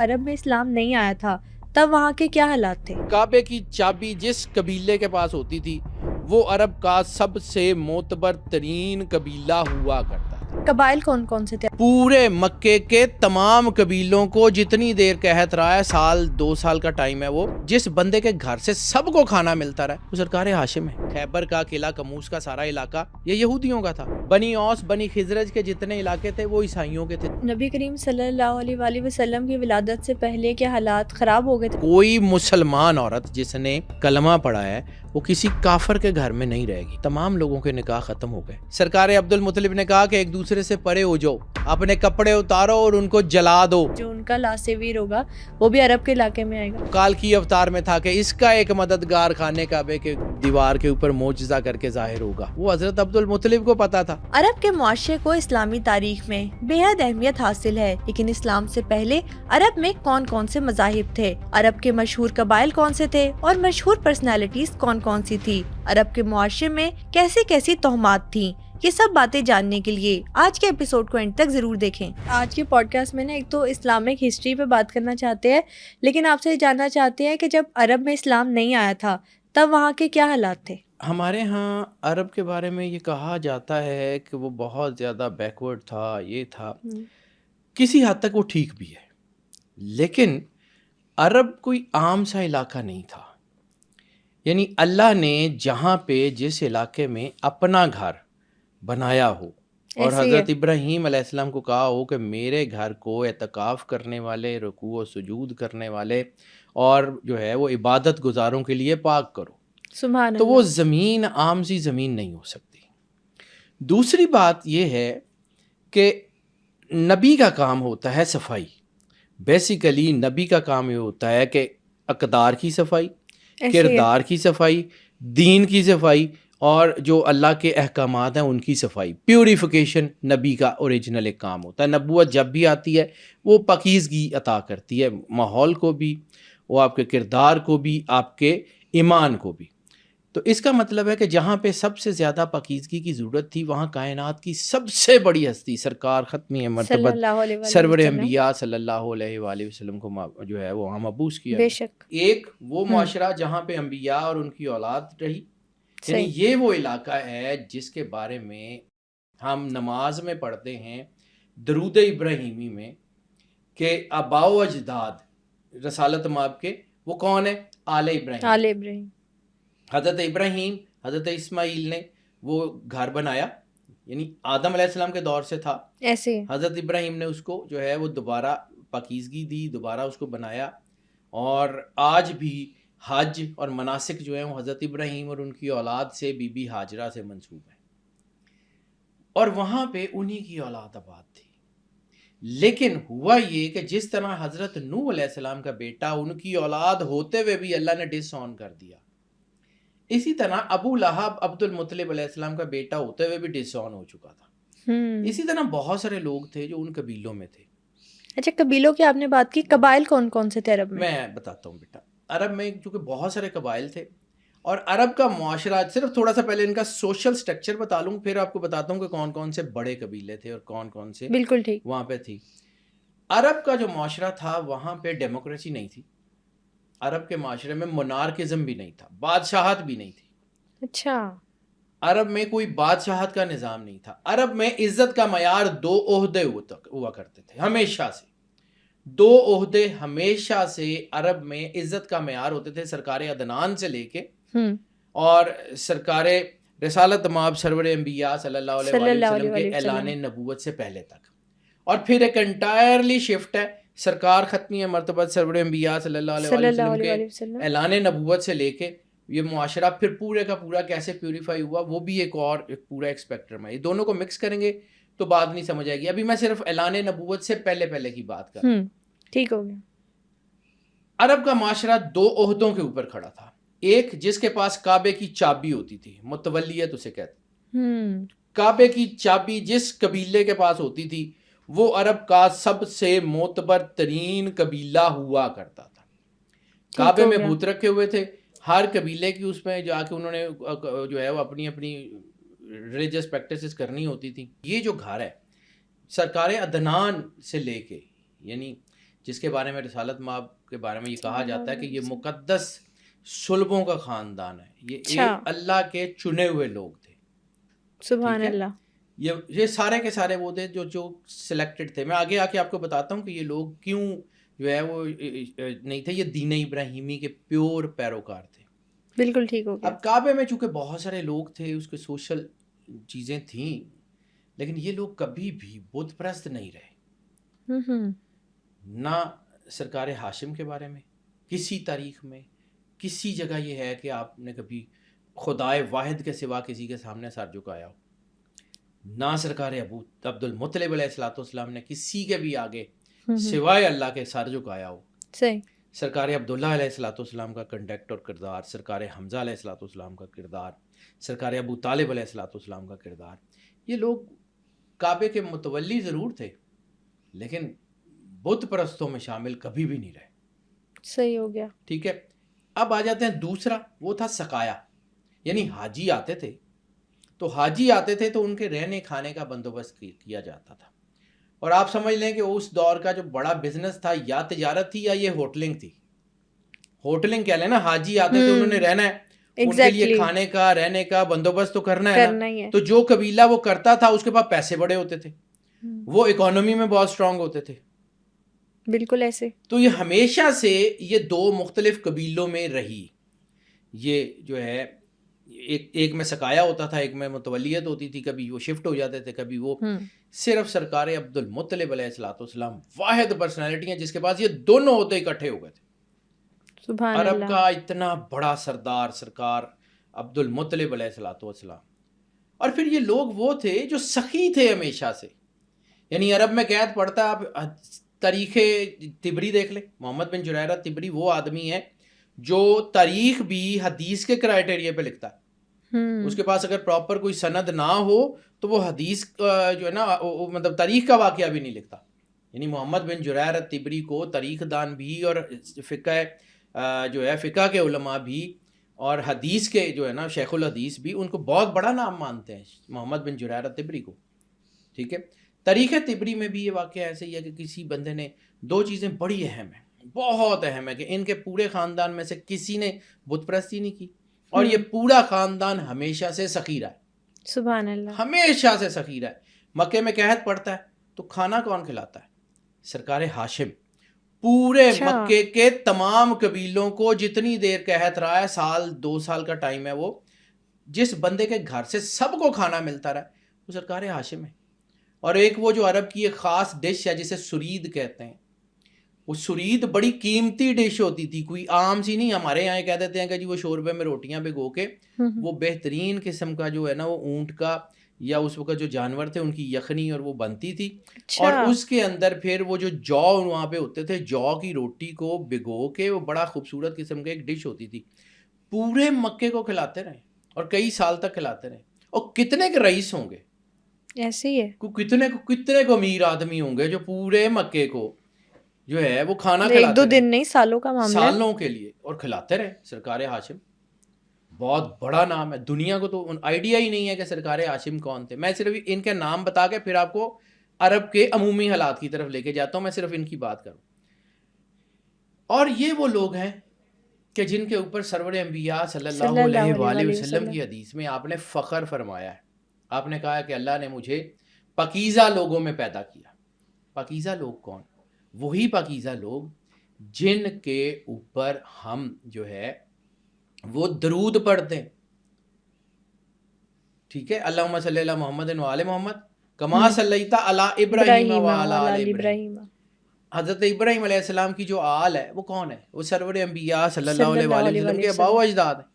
عرب میں اسلام نہیں آیا تھا تب وہاں کے کیا حالات تھے؟ کعبے کی چابی جس قبیلے کے پاس ہوتی تھی وہ عرب کا سب سے معتبر ترین قبیلہ ہوا کرتا تھا۔ قبائل کون کون سے تھے؟ پورے مکے کے تمام قبیلوں کو جتنی دیر قحط رہا ہے، سال 2 سال کا ٹائم ہے، وہ جس بندے کے گھر سے سب کو کھانا ملتا رہا وہ سرکار ہاشم ہے۔ خیبر کا قلعہ کموس کا سارا علاقہ یہ یہودیوں کا تھا۔ بنی اوس بنی خزرج کے جتنے علاقے تھے وہ عیسائیوں کے تھے۔ نبی کریم صلی اللہ علیہ وآلہ وسلم کی ولادت سے پہلے کے حالات خراب ہو گئے تھے؟ کوئی مسلمان عورت جس نے کلمہ پڑھا ہے وہ کسی کافر کے گھر میں نہیں رہے گی۔ تمام لوگوں کے نکاح ختم ہو گئے۔ سرکار عبد المطلب نے کہا کہ ایک دوسرے سے پرے ہو جاؤ، اپنے کپڑے اتارو اور ان کو جلا دو۔ جو ان کا لاسویر ہوگا وہ بھی عرب کے علاقے میں آئے گا۔ کال کی اوتار میں تھا کہ اس کا ایک مددگار خانے کعبے کے دیوار کے اوپر معجزہ کر کے ظاہر ہوگا۔ وہ حضرت عبد المطلب کو پتا تھا۔ عرب کے معاشرے کو اسلامی تاریخ میں بے حد اہمیت حاصل ہے، لیکن اسلام سے پہلے عرب میں کون کون سے مذاہب تھے؟ عرب کے مشہور قبائل کون سے تھے اور مشہور پرسنالٹیز کون کون سی تھی؟ عرب کے معاشرے میں کیسی کیسی توہمات تھیں؟ یہ سب باتیں جاننے کے لیے آج کے ایپیسوڈ کو اینڈ تک ضرور دیکھیں۔ آج کے پوڈ کاسٹ میں ایک تو اسلامک ہسٹری پہ بات کرنا چاہتے ہیں، لیکن آپ سے جاننا چاہتے ہیں کہ جب عرب میں اسلام نہیں آیا تھا تب وہاں کے کیا حالات تھے؟ ہمارے ہاں عرب کے بارے میں یہ کہا جاتا ہے کہ وہ بہت زیادہ بیکورڈ تھا، یہ تھا۔ کسی حد تک وہ ٹھیک بھی ہے، لیکن عرب کوئی عام سا علاقہ نہیں تھا۔ یعنی اللہ نے جہاں پہ جس علاقے میں اپنا گھر بنایا ہو اور حضرت ابراہیم علیہ السلام کو کہا ہو کہ میرے گھر کو اعتکاف کرنے والے، رکوع و سجود کرنے والے اور جو ہے وہ عبادت گزاروں کے لیے پاک کرو، سبحان تو اللہ۔ وہ زمین عام سی زمین نہیں ہو سکتی۔ دوسری بات یہ ہے کہ نبی کا کام ہوتا ہے صفائی۔ بیسیکلی نبی کا کام یہ ہوتا ہے کہ اقدار کی صفائی، کردار کی صفائی، دین کی صفائی اور جو اللہ کے احکامات ہیں ان کی صفائی، پیوریفیکیشن نبی کا اوریجنل ایک کام ہوتا ہے۔ نبوت جب بھی آتی ہے وہ پاکیزگی عطا کرتی ہے، ماحول کو بھی، وہ آپ کے کردار کو بھی، آپ کے ایمان کو بھی۔ تو اس کا مطلب ہے کہ جہاں پہ سب سے زیادہ پاکیزگی کی ضرورت تھی وہاں کائنات کی سب سے بڑی ہستی سرکار ختمی مرتبہ سرور انبیاء صلی اللہ علیہ وآلہ وسلم کو جو ہے وہ وہاں مبعوث کیا۔ بے شک ایک وہ معاشرہ جہاں پہ انبیاء اور ان کی اولاد رہی، یعنی یہ وہ علاقہ ہے جس کے بارے میں ہم نماز میں پڑھتے ہیں درود ابراہیمی میں کہ آباء و اجداد رسالت مآب کے وہ کون ہے؟ آل ابراہیم۔ حضرت ابراہیم، حضرت اسماعیل نے وہ گھر بنایا، یعنی آدم علیہ السلام کے دور سے تھا، ایسے حضرت ابراہیم نے اس کو جو ہے وہ دوبارہ پاکیزگی دی، دوبارہ اس کو بنایا، اور آج بھی حج اور مناسک جو ہیں وہ حضرت ابراہیم اور ان کی اولاد سے بی بی ہاجرہ سے منسوب ہیں، اور وہاں پہ انہی کی اولاد آباد تھی۔ لیکن ہوا یہ کہ جس طرح حضرت نوح علیہ السلام کا بیٹا ان کی اولاد ہوتے ہوئے بھی اللہ نے ڈس آن کر دیا، اسی طرح ابو لہب عبد المطلب علیہ السلام کا بیٹا ہوتے ہوئے بھی ڈس آن ہو چکا تھا۔ اسی طرح بہت سارے لوگ تھے جو ان قبیلوں میں تھے۔ اچھا، قبیلوں کی آپ نے بات کی، قبائل کون کون سے تھے عرب میں بتاتا ہوں بیٹا۔ عرب میں چونکہ بہت سارے قبائل تھے، اور عرب کا معاشرہ، صرف تھوڑا سا پہلے ان کا سوشل سٹرکچر بتا لوں، پھر آپ کو بتاتا ہوں کہ کون کون سے بڑے قبیلے تھے اور کون کون سے بالکل ٹھیک وہاں پہ تھی۔ عرب کا جو معاشرہ تھا وہاں پہ ڈیموکریسی نہیں تھی، عرب کے معاشرے میں مونارکزم بھی نہیں تھا، بادشاہت بھی نہیں تھی۔ اچھا، عرب میں کوئی بادشاہت کا نظام نہیں تھا۔ عرب میں عزت کا معیار 2 عہدے ہوا کرتے تھے، ہمیشہ سے 2 عہدے، ہمیشہ سے عرب میں عزت کا معیار ہوتے تھے، سرکار عدنان سے لے کے اور سرکار رسالت مآب سرور انبیاء صلی اللہ علیہ وسلم کے اعلان نبوت سے پہلے تک، اور پھر ایک انٹائرلی شفٹ ہے سرکار ختمی مرتبہ سرور انبیاء صلی اللہ علیہ وسلم کے اعلان نبوت سے لے کے یہ معاشرہ پھر پورے کا پورا کیسے پیوریفائی ہوا، وہ بھی ایک پورا ایک اسپیکٹرم ہے۔ یہ دونوں کو مکس کریں گے تو بات نہیں سمجھ آئے گی۔ ابھی میں صرف اعلان نبوت سے پہلے کی بات کر رہا ہوں، ٹھیک ہو گیا۔ عرب کا معاشرہ 2 عہدوں کے اوپر کھڑا تھا، ایک جس کے پاس کعبے کی چابی ہوتی تھی، متولیت اسے کہتے، کعبے کی چابی جس قبیلے کے پاس ہوتی تھی وہ عرب کا سب سے معتبر ترین قبیلہ ہوا کرتا تھا۔ کعبے میں بت رکھے ہوئے تھے، ہر قبیلے کی اس میں جا کے انہوں نے جو ہے وہ اپنی ریلیجس پریکٹسز کرنی ہوتی تھی۔ یہ جو گھر ہے سرکار عدنان سے لے کے، یعنی جس کے بارے میں رسالت مآب کے بارے میں یہ کہا جاتا ہے کہ یہ مقدس صلبوں کا خاندان ہے، یہ اللہ کے چنے ہوئے لوگ تھے. سبحان اللہ. یہ سارے کے سارے وہ تھے جو سلیکٹڈ تھے. میں آگے آ کے آپ کو بتاتا ہوں کہ یہ لوگ کیوں جو ہے وہ نہیں تھے. یہ دین ابراہیمی کے پیور پیروکار تھے. بالکل ٹھیک ہو گیا. اب کعبے میں چونکہ بہت سارے لوگ تھے، اس کے سوشل چیزیں تھیں، لیکن یہ لوگ کبھی بھی بت پرست نہیں رہے. نہ سرکار ہاشم کے بارے میں کسی تاریخ میں کسی جگہ یہ ہے کہ آپ نے کبھی خدائے واحد کے سوا کسی کے سامنے سر جھکایا ہو. نہ سرکار عبد المطلب علیہ الصلوۃ والسلام نے کسی کے بھی آگے سوائے اللہ کے سر جھکایا ہو. صحیح. سرکار عبداللہ علیہ الصلوۃ والسلام کا کنڈکٹ اور کردار، سرکار حمزہ علیہ الصلوۃ والسلام کا کردار، سرکار ابو طالب علیہ الصلوۃ والسلام کا کردار، یہ لوگ کعبے کے متولی ضرور تھے لیکن بت پرستوں میں شامل کبھی بھی نہیں رہے. صحیح ہو گیا. ٹھیک ہے. اب آ جاتے ہیں دوسرا، وہ تھا سقایا. یعنی حاجی آتے تھے تو ان کے رہنے کھانے کا بندوبست کیا جاتا تھا. اور آپ سمجھ لیں کہ اس دور کا جو بڑا بزنس تھا یا تجارت تھی یا یہ ہوٹلنگ تھی. ہوٹلنگ کہہ لیں نا، حاجی آتے تھے، انہوں نے رہنا ہے، ان کے لیے کھانے کا رہنے کا بندوبست تو کرنا ہے نا. تو جو قبیلہ وہ کرتا تھا اس کے پاس پیسے بڑے ہوتے تھے، وہ اکانومی میں بہت سٹرونگ ہوتے تھے. بالکل ایسے. تو یہ ہمیشہ سے یہ دو مختلف قبیلوں میں رہی. یہ جو ہے ایک میں سقایا ہوتا تھا، ایک میں متولیت ہوتی تھی. کبھی وہ شفٹ ہو جاتے تھے، کبھی وہ. صرف سرکار عبد المطلب علیہ الصلوۃ والسلام واحد پرسنالٹی ہیں جس کے پاس یہ دونوں ہوتے اکٹھے ہو گئے تھے. سبحان عرب اللہ. کا اتنا بڑا سردار سرکار عبد المطلب علیہ الصلوۃ والسلام. اور پھر یہ لوگ وہ تھے جو سخی تھے ہمیشہ سے. یعنی عرب میں قید پڑتا ہے، آپ تاریخ طبری دیکھ لیں. محمد بن جریرہ طبری وہ آدمی ہے جو تاریخ بھی حدیث کے کرائٹیریا پہ لکھتا ہے. اس کے پاس اگر پراپر کوئی سند نہ ہو تو وہ حدیث جو ہے نا مطلب تاریخ کا واقعہ بھی نہیں لکھتا. یعنی محمد بن جریرہ طبری کو تاریخ دان بھی اور فقہ کے علماء بھی اور حدیث کے جو ہے نا شیخ الحدیث بھی ان کو بہت بڑا نام مانتے ہیں، محمد بن جریرہ طبری کو. ٹھیک ہے. تاریخ طبری میں بھی یہ واقعہ ایسے ہی ہے کہ کسی بندے نے دو چیزیں بڑی اہم ہیں، بہت اہم ہے، کہ ان کے پورے خاندان میں سے کسی نے بت پرستی نہیں کی اور یہ پورا خاندان ہمیشہ سے سخی رہا ہے. سبحان اللہ. ہمیشہ سے سخی رہا ہے. مکے میں قحط پڑتا ہے تو کھانا کون کھلاتا ہے؟ سرکار ہاشم. پورے مکے کے تمام قبیلوں کو جتنی دیر قحط رہا ہے، 2 سال کا ٹائم ہے، وہ جس بندے کے گھر سے سب کو کھانا ملتا رہا وہ سرکار ہاشم ہے. اور ایک وہ جو عرب کی ایک خاص ڈش ہے جسے سرید کہتے ہیں، وہ سرید بڑی قیمتی ڈش ہوتی تھی، کوئی عام سی نہیں. ہمارے یہاں کہہ دیتے ہیں کہ جی وہ شوربے میں روٹیاں بھگو کے، وہ بہترین قسم کا جو ہے نا وہ اونٹ کا یا اس وقت جو جانور تھے ان کی یخنی اور وہ بنتی تھی. اور اس کے اندر پھر وہ جو جو وہاں پہ ہوتے تھے، جو کی روٹی کو بھگو کے، وہ بڑا خوبصورت قسم کا ایک ڈش ہوتی تھی. پورے مکے کو کھلاتے رہے اور کئی سال تک کھلاتے رہے. اور کتنے کے رئیس ہوں گے ایسے ہی ہے، کتنے کو امیر آدمی ہوں گے جو پورے مکے کو جو ہے وہ کھانا کھلاتے ایک دو دن نہیں، سالوں کا معاملہ، سالوں کے لیے، اور کھلاتے رہے. سرکار ہاشم بہت بڑا نام ہے. دنیا کو تو آئیڈیا ہی نہیں ہے کہ سرکار ہاشم کون تھے. میں صرف ان کے نام بتا کے پھر آپ کو عرب کے عمومی حالات کی طرف لے کے جاتا ہوں. میں صرف ان کی بات کروں. اور یہ وہ لوگ ہیں کہ جن کے اوپر سرور انبیاء صلی اللہ علیہ وآلہ وسلم کی حدیث میں آپ نے فخر فرمایا ہے. آپ نے کہا کہ اللہ نے مجھے پاکیزہ لوگوں میں پیدا کیا. پاکیزہ لوگ کون؟ وہی پاکیزہ لوگ جن کے اوپر ہم جو ہے وہ درود پڑھتے ہیں. ٹھیک ہے. اللہم صلی علی محمد وآل محمد کما صلیت علی ابراہیم وعلی آل ابراہیم. حضرت ابراہیم علیہ السلام کی جو آل ہے وہ کون ہے؟ وہ سرور انبیاء صلی اللہ علیہ وآلہ وسلم کے آباء و اجداد ہیں.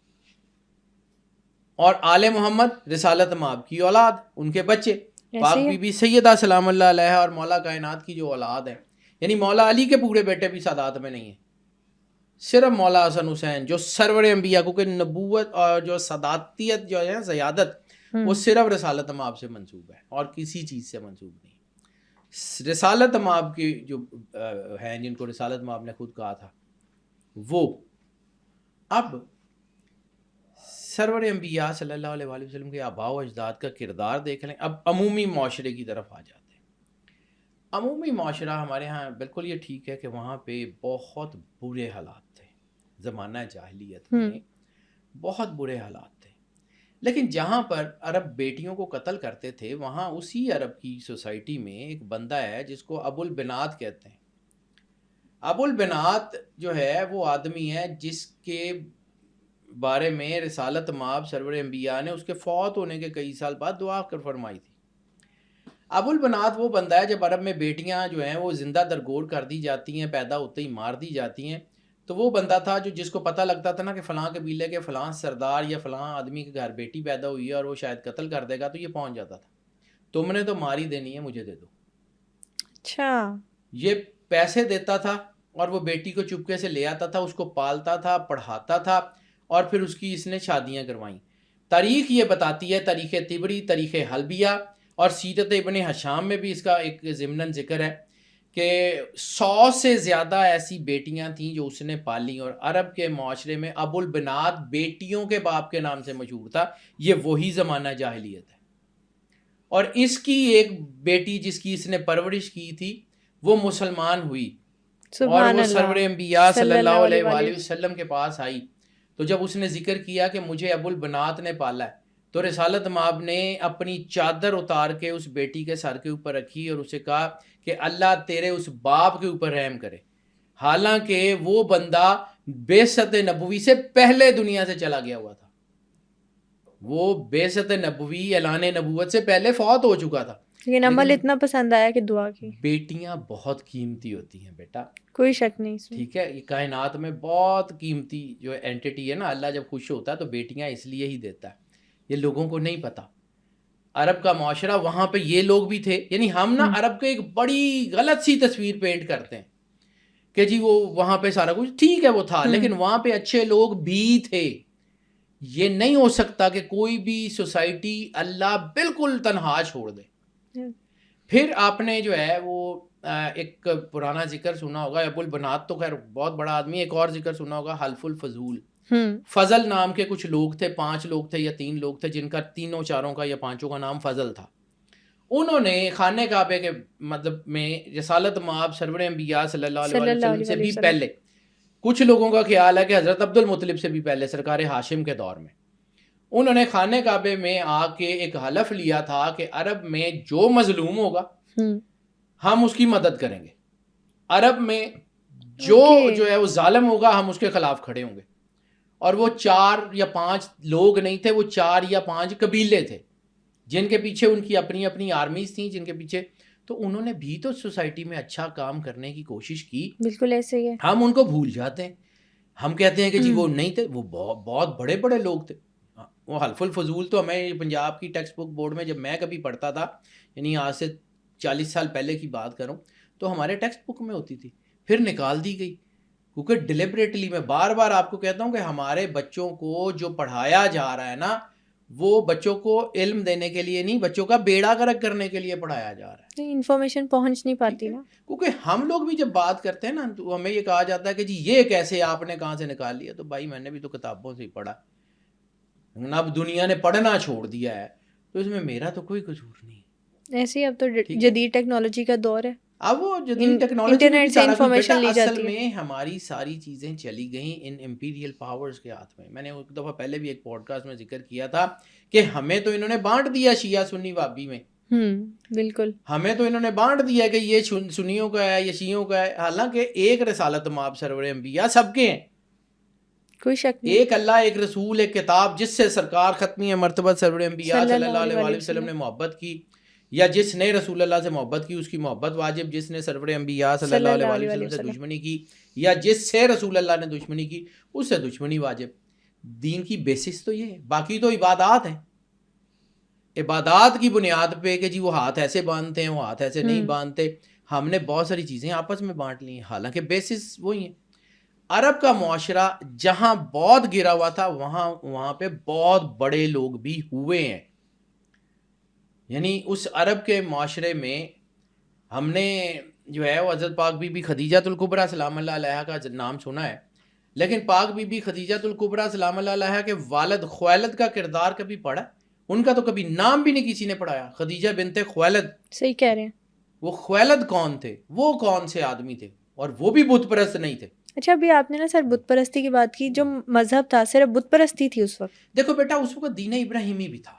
اور آل محمد رسالت مآب کی اولاد، ان کے بچے پاک بی بی سیدہ سلام اللہ علیہا اور مولا کائنات کی جو اولاد ہیں. یعنی مولا علی کے پورے بیٹے بھی سادات میں نہیں ہیں، صرف مولا حسن حسین جو سرور انبیاء کو کہ نبوت اور جو ساداتیت جو ہے زیادت وہ صرف رسالت مآب سے منسوب ہے اور کسی چیز سے منسوب نہیں. رسالت مآب کی جو ہیں جن کو رسالت مآب نے خود کہا تھا وہ اب سرور انبیاء صلی اللہ علیہ وآلہ وسلم کے آباء و اجداد کا کردار دیکھ لیں. اب عمومی معاشرے کی طرف آ جاتے ہیں. عمومی معاشرہ ہمارے ہاں بالکل یہ ٹھیک ہے کہ وہاں پہ بہت برے حالات تھے، زمانہ جاہلیت میں بہت برے حالات تھے، لیکن جہاں پر عرب بیٹیوں کو قتل کرتے تھے وہاں اسی عرب کی سوسائٹی میں ایک بندہ ہے جس کو ابو البنات کہتے ہیں۔ ابو البنات جو ہے وہ آدمی ہے جس کے بارے میں رسالت مآب سرور انبیاء نے اس کے فوت ہونے کے کئی سال بعد دعا کر فرمائی تھی۔ ابو البنات وہ بندہ ہے جب عرب میں بیٹیاں جو ہیں وہ زندہ درگور کر دی جاتی ہیں، پیدا ہوتے ہی مار دی جاتی ہیں، تو وہ بندہ تھا جو جس کو پتہ لگتا تھا نا کہ فلاں قبیلے کے فلاں سردار یا فلاں آدمی کے گھر بیٹی پیدا ہوئی ہے اور وہ شاید قتل کر دے گا، تو یہ پہنچ جاتا تھا، تم نے تو ماری دینی ہے، مجھے دے دو۔ اچھا، یہ پیسے دیتا تھا اور وہ بیٹی کو چپکے سے لے آتا تھا، اس کو پالتا تھا، پڑھاتا تھا، اور پھر اس کی اس نے شادیاں کروائیں۔ تاریخ یہ بتاتی ہے، تاریخ طبری، تاریخ حلبیہ اور سیرت ابن ہشام میں بھی اس کا ایک ضمناً ذکر ہے کہ 100 سے زیادہ ایسی بیٹیاں تھیں جو اس نے پالی، اور عرب کے معاشرے میں ابو البنات بیٹیوں کے باپ کے نام سے مشہور تھا۔ یہ وہی زمانہ جاہلیت ہے، اور اس کی ایک بیٹی جس کی اس نے پرورش کی تھی وہ مسلمان ہوئی، اور وہ سرور انبیاء صلی اللہ علیہ وآلہ وسلم کے پاس آئی، تو جب اس نے ذکر کیا کہ مجھے ابو البنات نے پالا ہے، تو رسالت مآب نے اپنی چادر اتار کے اس بیٹی کے سر کے اوپر رکھی اور اسے کہا کہ اللہ تیرے اس باپ کے اوپر رحم کرے، حالانکہ وہ بندہ بعثت نبوی سے پہلے دنیا سے چلا گیا ہوا تھا، وہ بعثت نبوی اعلان نبوت سے پہلے فوت ہو چکا تھا۔ لیکن عمل اتنا پسند آیا کہ دعا کی۔ بیٹیاں بہت قیمتی ہوتی ہیں بیٹا، کوئی شک نہیں اس میں، ٹھیک ہے، یہ کائنات میں بہت قیمتی جو اینٹیٹی ہے نا، اللہ جب خوش ہوتا ہے تو بیٹیاں اس لیے ہی دیتا ہے، یہ لوگوں کو نہیں پتا۔ عرب کا معاشرہ وہاں پہ یہ لوگ بھی تھے، یعنی ہم نا عرب کے ایک بڑی غلط سی تصویر پینٹ کرتے ہیں کہ جی وہ وہاں پہ سارا کچھ ٹھیک ہے وہ تھا، لیکن وہاں پہ اچھے لوگ بھی تھے۔ یہ نہیں ہو سکتا کہ کوئی بھی سوسائٹی اللہ بالکل تنہا چھوڑ دے۔ پھر آپ نے جو ہے وہ ایک پرانا ذکر سنا ہوگا، ابو البنات تو خیر بہت بڑا آدمی، ایک اور ذکر سنا ہوگا حلف الفضول۔ فضل نام کے کچھ لوگ تھے، 5 لوگ تھے یا 3 لوگ تھے، جن کا تینوں چاروں کا یا 5 کا نام فضل تھا۔ انہوں نے خانہ کعبے کے مطلب میں رسالت مآب سرور انبیاء صلی اللہ علیہ وسلم سے بھی پہلے، کچھ لوگوں کا خیال ہے کہ حضرت عبد المطلب سے بھی پہلے، سرکار ہاشم کے دور میں، انہوں نے خانہ کعبے میں آ کے ایک حلف لیا تھا کہ عرب میں جو مظلوم ہوگا ہم اس کی مدد کریں گے، عرب میں جو ہے وہ ظالم ہوگا ہم اس کے خلاف کھڑے ہوں گے۔ اور وہ 4 یا 5 لوگ نہیں تھے، وہ 4 یا 5 قبیلے تھے جن کے پیچھے ان کی اپنی اپنی آرمیز تھیں، جن کے پیچھے، تو انہوں نے بھی تو سوسائٹی میں اچھا کام کرنے کی کوشش کی۔ بالکل ایسے ہی ہے، ہم ان کو بھول جاتے ہیں، ہم کہتے ہیں کہ جی وہ نہیں تھے، وہ بہت بڑے بڑے لوگ تھے۔ وہ حلف الفضول تو ہمیں پنجاب کی ٹیکسٹ بک بورڈ میں جب میں کبھی پڑھتا تھا، یعنی آج سے 40 سال پہلے کی بات کروں، تو ہمارے ٹیکسٹ بک میں ہوتی تھی، پھر نکال دی گئی، کیونکہ ڈیلیبریٹلی میں بار بار آپ کو کہتا ہوں کہ ہمارے بچوں کو جو پڑھایا جا رہا ہے نا، وہ بچوں کو علم دینے کے لیے نہیں، بچوں کا بیڑا غرق کرنے کے لیے پڑھایا جا رہا ہے۔ انفارمیشن پہنچ نہیں پاتی نا، کیونکہ ہم لوگ بھی جب بات کرتے ہیں نا تو ہمیں یہ کہا جاتا ہے کہ جی یہ کیسے آپ نے کہاں سے نکال لیا، تو بھائی میں نے بھی تو کتابوں سے ہی پڑھا، اب دنیا نے پڑھنا چھوڑ دیا ہے تو اس میں میرا تو کوئی قصور نہیں۔ ایسے ہی اب تو جدید ٹیکنالوجی کا دور ہے، اب وہ جدید ٹیکنالوجی انٹرنیٹ سے انفارمیشن لی جاتی ہے۔ اصل میں ہماری ساری چیزیں چلی گئیں ان امپیریل پاورز کے ہاتھ میں۔ میں نے ایک دفعہ پہلے بھی ایک پوڈ کاسٹ میں ذکر کیا تھا کہ ہمیں تو انہوں نے بانٹ دیا شیعہ سنی وابی میں، بالکل ہمیں تو انہوں نے بانٹ دیا کہ یہ سنیوں کا ہے، یہ شیعوں کا ہے، حالانکہ ایک رسالت مآب سرور انبیاء سب کے ہیں، کوئی شک نہیں، ایک اللہ، ایک رسول، ایک کتاب، جس سے سرکار ختمی مرتبہ سرور انبیاء صلی اللہ علیہ وسلم نے محبت کی، یا جس نے رسول اللہ سے محبت کی اس کی محبت واجب، جس نے سرور انبیاء صلی اللہ علیہ وسلم سے دشمنی کی یا جس سے رسول اللہ نے دشمنی کی اس سے دشمنی واجب۔ دین کی بیسس تو یہ ہے، باقی تو عبادات ہیں، عبادات کی بنیاد پہ کہ جی وہ ہاتھ ایسے باندھتے ہیں، وہ ہاتھ ایسے نہیں باندھتے، ہم نے بہت ساری چیزیں آپس میں بانٹ لی ہیں، حالانکہ بیسس وہی ہیں۔ عرب کا معاشرہ جہاں بہت گرا ہوا تھا وہاں پہ بہت بڑے لوگ بھی ہوئے ہیں، یعنی اس عرب کے معاشرے میں ہم نے جو ہے وہ حضرت پاک بی بی خدیجۃ الکبریٰ سلام اللہ علیہا کا نام سنا ہے، لیکن پاک بی بی خدیجۃ الکبریٰ سلام اللہ علیہا کے والد خویلد کا کردار کبھی پڑھا؟ ان کا تو کبھی نام بھی نہیں کسی نے پڑھایا، خدیجہ بنت خویلد، صحیح کہہ رہے ہیں، وہ خویلد کون تھے, وہ کون سے آدمی تھے, اور وہ بھی بت پرست نہیں تھے. اچھا ابھی آپ نے نا سر بت پرستی کی بات کی, جو مذہب تھا صرف بت پرستی تھی اس وقت؟ دیکھو بیٹا اس وقت دین ابراہیمی بھی تھا,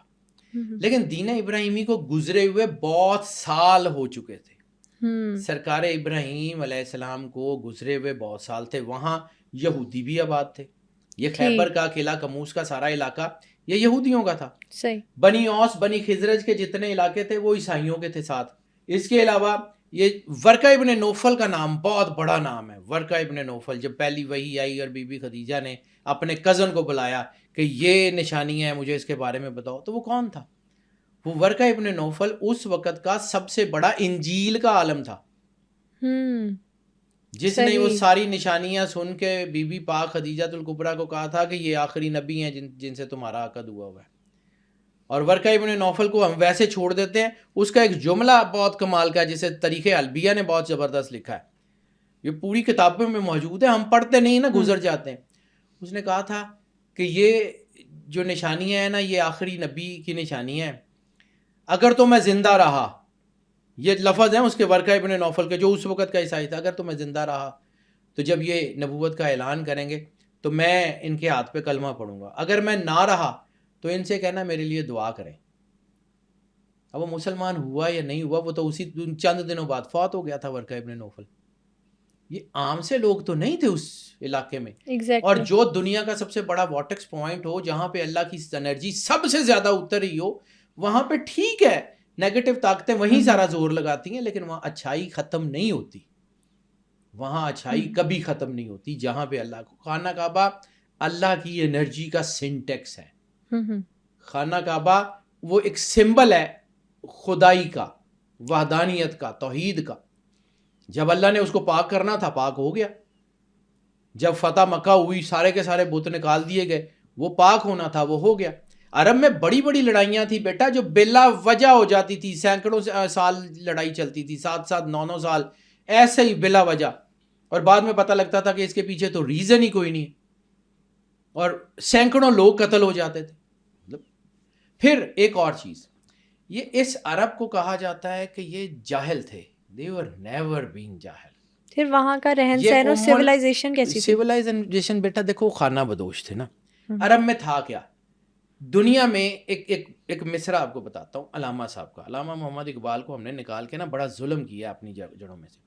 لیکن دین ابراہیمی کو گزرے ہوئے بہت سال ہو چکے تھے. سرکار ابراہیم علیہ السلام کو گزرے ہوئے بہت سال تھے. وہاں یہودی بھی آباد تھے. یہ خیبر کا قلعہ کموس کا سارا علاقہ یہ یہودیوں کا تھا. صحیح. بنی اوس بنی خزرج کے جتنے علاقے تھے وہ عیسائیوں کے تھے ساتھ. اس کے علاوہ یہ ورقہ ابن نوفل کا نام بہت بڑا نام ہے. ورقہ ابن نوفل, جب پہلی وحی آئی اور بی بی خدیجہ نے اپنے کزن کو بلایا کہ یہ نشانیاں ہیں مجھے اس کے بارے میں بتاؤ, تو وہ کون تھا؟ وہ ورقہ ابن نوفل اس وقت کا سب سے بڑا انجیل کا عالم تھا, جس نے وہ ساری نشانیاں سن کے بی بی پاک خدیجہ الکبریٰ کو کہا تھا کہ یہ آخری نبی ہیں جن سے تمہارا عقد ہوا ہوا ہے. اور ورقہ ابن نوفل کو ہم ویسے چھوڑ دیتے ہیں. اس کا ایک جملہ بہت کمال کا ہے جسے تاریخ البیہ نے بہت زبردست لکھا ہے, یہ پوری کتابوں میں موجود ہے, ہم پڑھتے نہیں نا, گزر جاتے ہیں. اس نے کہا تھا کہ یہ جو نشانیاں ہیں نا یہ آخری نبی کی نشانیاں ہیں. اگر تو میں زندہ رہا, یہ لفظ ہیں اس کے ورقہ ابن نوفل کے جو اس وقت کا عیسائی تھا, اگر تو میں زندہ رہا تو جب یہ نبوت کا اعلان کریں گے تو میں ان کے ہاتھ پہ کلمہ پڑھوں گا. اگر میں نہ رہا تو ان سے کہنا میرے لیے دعا کریں. اب وہ مسلمان ہوا یا نہیں ہوا, وہ تو اسی چند دنوں بعد فوت ہو گیا تھا ورقہ ابن نوفل. یہ عام سے لوگ تو نہیں تھے اس علاقے میں. اور جو دنیا کا سب سے بڑا وارٹیکس پوائنٹ ہو, جہاں پہ اللہ کی انرجی سب سے زیادہ اتر رہی ہو, وہاں پہ ٹھیک ہے نیگیٹو طاقتیں وہیں سارا زور لگاتی ہیں, لیکن وہاں اچھائی ختم نہیں ہوتی. وہاں اچھائی کبھی ختم نہیں ہوتی جہاں پہ اللہ کو. خانہ کعبہ اللہ کی انرجی کا سنٹیکس ہے. خانہ کعبہ وہ ایک سمبل ہے خدائی کا, وحدانیت کا, توحید کا. جب اللہ نے اس کو پاک کرنا تھا پاک ہو گیا. جب فتح مکہ ہوئی سارے کے سارے بت نکال دیے گئے, وہ پاک ہونا تھا وہ ہو گیا. عرب میں بڑی بڑی لڑائیاں تھی بیٹا جو بلا وجہ ہو جاتی تھی, سینکڑوں سال لڑائی چلتی تھی, 7 9 سال ایسے ہی بلا وجہ, اور بعد میں پتہ لگتا تھا کہ اس کے پیچھے تو ریزن ہی کوئی نہیں, اور سینکڑوں لوگ قتل ہو جاتے تھے. پھر ایک اور چیز, یہ اس عرب کو کہا جاتا ہے کہ یہ جاہل تھے. They were never being جاہل. پھر وہاں کا رہن سہن اور سیولائزیشن کیسی تھی؟ سیولائزیشن بیٹا دیکھو خانہ بدوش تھے نا. عرب میں تھا کیا, دنیا میں ایک مصرع آپ کو بتاتا ہوں علامہ صاحب کا. علامہ محمد اقبال کو ہم نے نکال کے نا بڑا ظلم کیا اپنی جڑوں میں سے.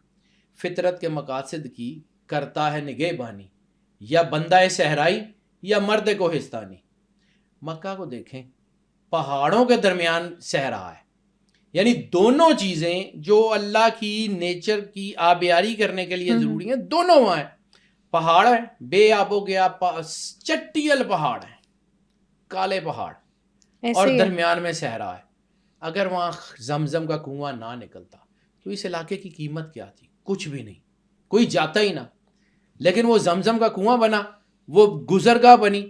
فطرت کے مقاصد کی کرتا ہے نگہ بانی, یا بندہ صحرائی یا مرد کوہستانی. مکہ کو دیکھیں, پہاڑوں کے درمیان صحرا ہے, یعنی دونوں چیزیں جو اللہ کی نیچر کی آبیاری کرنے کے لیے ضروری ہیں دونوں وہاں ہیں. پہاڑ ہے بے آب و گیا, چٹیل پہاڑ ہیں, کالے پہاڑ, اور درمیان میں صحرا ہے. اگر وہاں زمزم کا کنواں نہ نکلتا تو اس علاقے کی قیمت کیا تھی؟ کچھ بھی نہیں, کوئی جاتا ہی نہ. لیکن وہ زمزم کا کنواں بنا, وہ گزرگاہ بنی.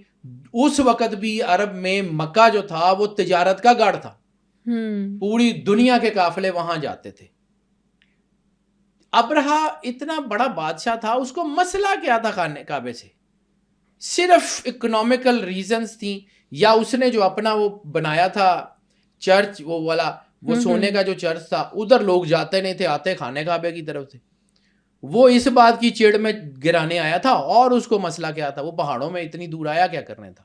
اس وقت بھی عرب میں مکہ جو تھا وہ تجارت کا گڑھ تھا, پوری دنیا کے قافلے وہاں جاتے تھے. ابرہا اتنا بڑا بادشاہ تھا, اس کو مسئلہ کیا تھا خانے کعبے سے؟ صرف اکنامیکل ریزنز تھیں, یا اس نے جو اپنا وہ بنایا تھا چرچ وہ والا, وہ سونے کا جو چرچ تھا, ادھر لوگ جاتے نہیں تھے, آتے خانے کعبے کی طرف تھے. وہ اس بات کی چڑ میں گرانے آیا تھا, اور اس کو مسئلہ کیا تھا؟ وہ پہاڑوں میں اتنی دور آیا کیا کرنے تھا؟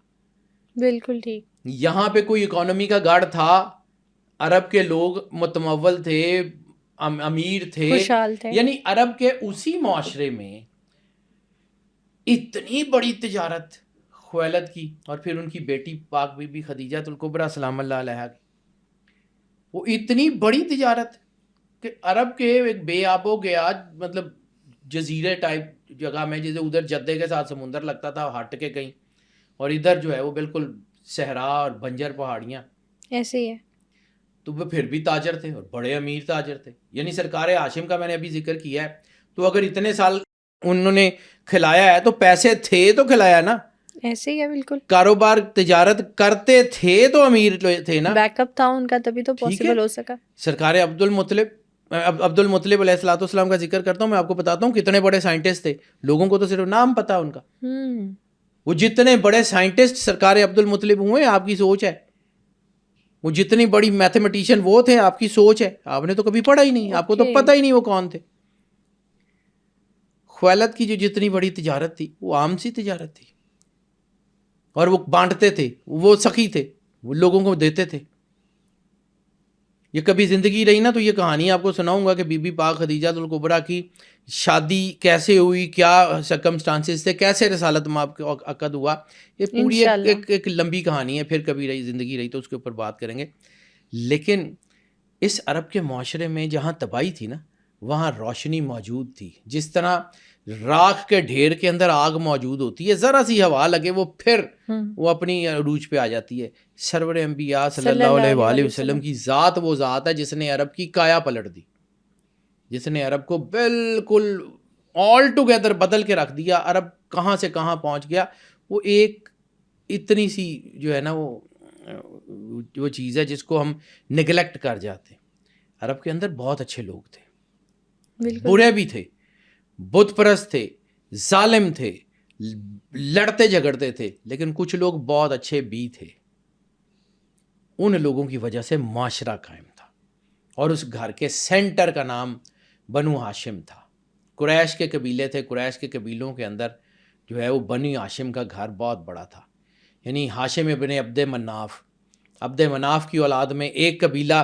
بالکل ٹھیک. یہاں پہ کوئی اکانومی کا گڑھ تھا, عرب کے لوگ متمول تھے, امیر تھے, خوشحال تھے. یعنی عرب کے اسی معاشرے میں اتنی بڑی تجارت خویلد کی, اور پھر ان کی بیٹی پاک بی بی خدیجہ الکبریٰ سلام اللہ علیہا کی, وہ اتنی بڑی تجارت کہ عرب کے ایک بے آب و گیا مطلب جزیرے ٹائپ جگہ میں, جیسے ادھر جدے کے ساتھ سمندر لگتا تھا ہٹ کے کہیں, اور ادھر جو ہے وہ بالکل صحرا اور بنجر پہاڑیاں ایسے ہی ہے. تو وہ پھر بھی تاجر تھے, اور بڑے امیر تاجر تھے. یعنی سرکار ہاشم کا میں نے ابھی ذکر کیا ہے, تو اگر اتنے سال انہوں نے کھلایا ہے تو پیسے تھے تو کھلایا نا. ایسے ہی ہے بالکل. کاروبار تجارت کرتے تھے تو امیر تھے نا, بیک اپ تھا ان کا, تبھی تو پاسبل ہو سکا. سرکار عبد المطلب علیہ الصلوۃ والسلام کا ذکر کرتا ہوں, میں آپ کو بتاتا ہوں کتنے بڑے سائنٹسٹ تھے. لوگوں کو تو صرف نام پتا ان کا. وہ جتنے بڑے سائنٹسٹ سرکار عبد المطلب ہوئے, آپ کی سوچ ہے وہ جتنی بڑی میتھمیٹیشین وہ تھے، آپ کی سوچ ہے، آپ نے تو کبھی پڑھا ہی نہیں، آپ کو تو پتہ ہی نہیں وہ کون تھے. خویلد کی جو جتنی بڑی تجارت تھی وہ عام سی تجارت تھی، اور وہ بانٹتے تھے، وہ سخی تھے، وہ لوگوں کو دیتے تھے. یہ کبھی زندگی رہی نا تو یہ کہانی آپ کو سناؤں گا کہ بی بی پاک خدیجہ الکبریٰ کی شادی کیسے ہوئی، کیا سرکمسٹانسز تھے، کیسے رسالت مآب کا عقد ہوا. یہ پوری ایک لمبی کہانی ہے، پھر کبھی رہی زندگی رہی تو اس کے اوپر بات کریں گے. لیکن اس عرب کے معاشرے میں جہاں تباہی تھی نا وہاں روشنی موجود تھی. جس طرح راکھ کے ڈھیر کے اندر آگ موجود ہوتی ہے، ذرا سی ہوا لگے وہ اپنی عروج پہ آ جاتی ہے. سرور انبیاء صلی اللہ علیہ وآلہ وسلم کی ذات وہ ذات ہے جس نے عرب کی کایا پلٹ دی، جس نے عرب کو بالکل آل ٹوگیدر بدل کے رکھ دیا. عرب کہاں سے کہاں پہنچ گیا. وہ ایک اتنی سی جو ہے نا وہ چیز ہے جس کو ہم نگلیکٹ کر جاتے ہیں. عرب کے اندر بہت اچھے لوگ تھے، برے بھی تھے، بت پرست تھے، ظالم تھے، لڑتے جھگڑتے تھے، لیکن کچھ لوگ بہت اچھے بھی تھے. ان لوگوں کی وجہ سے معاشرہ قائم تھا، اور اس گھر کے سینٹر کا نام بنو ہاشم تھا. قریش کے قبیلے تھے، قریش کے قبیلوں کے اندر جو ہے وہ بنی ہاشم کا گھر بہت بڑا تھا. یعنی ہاشم ابن عبد مناف کی اولاد میں ایک قبیلہ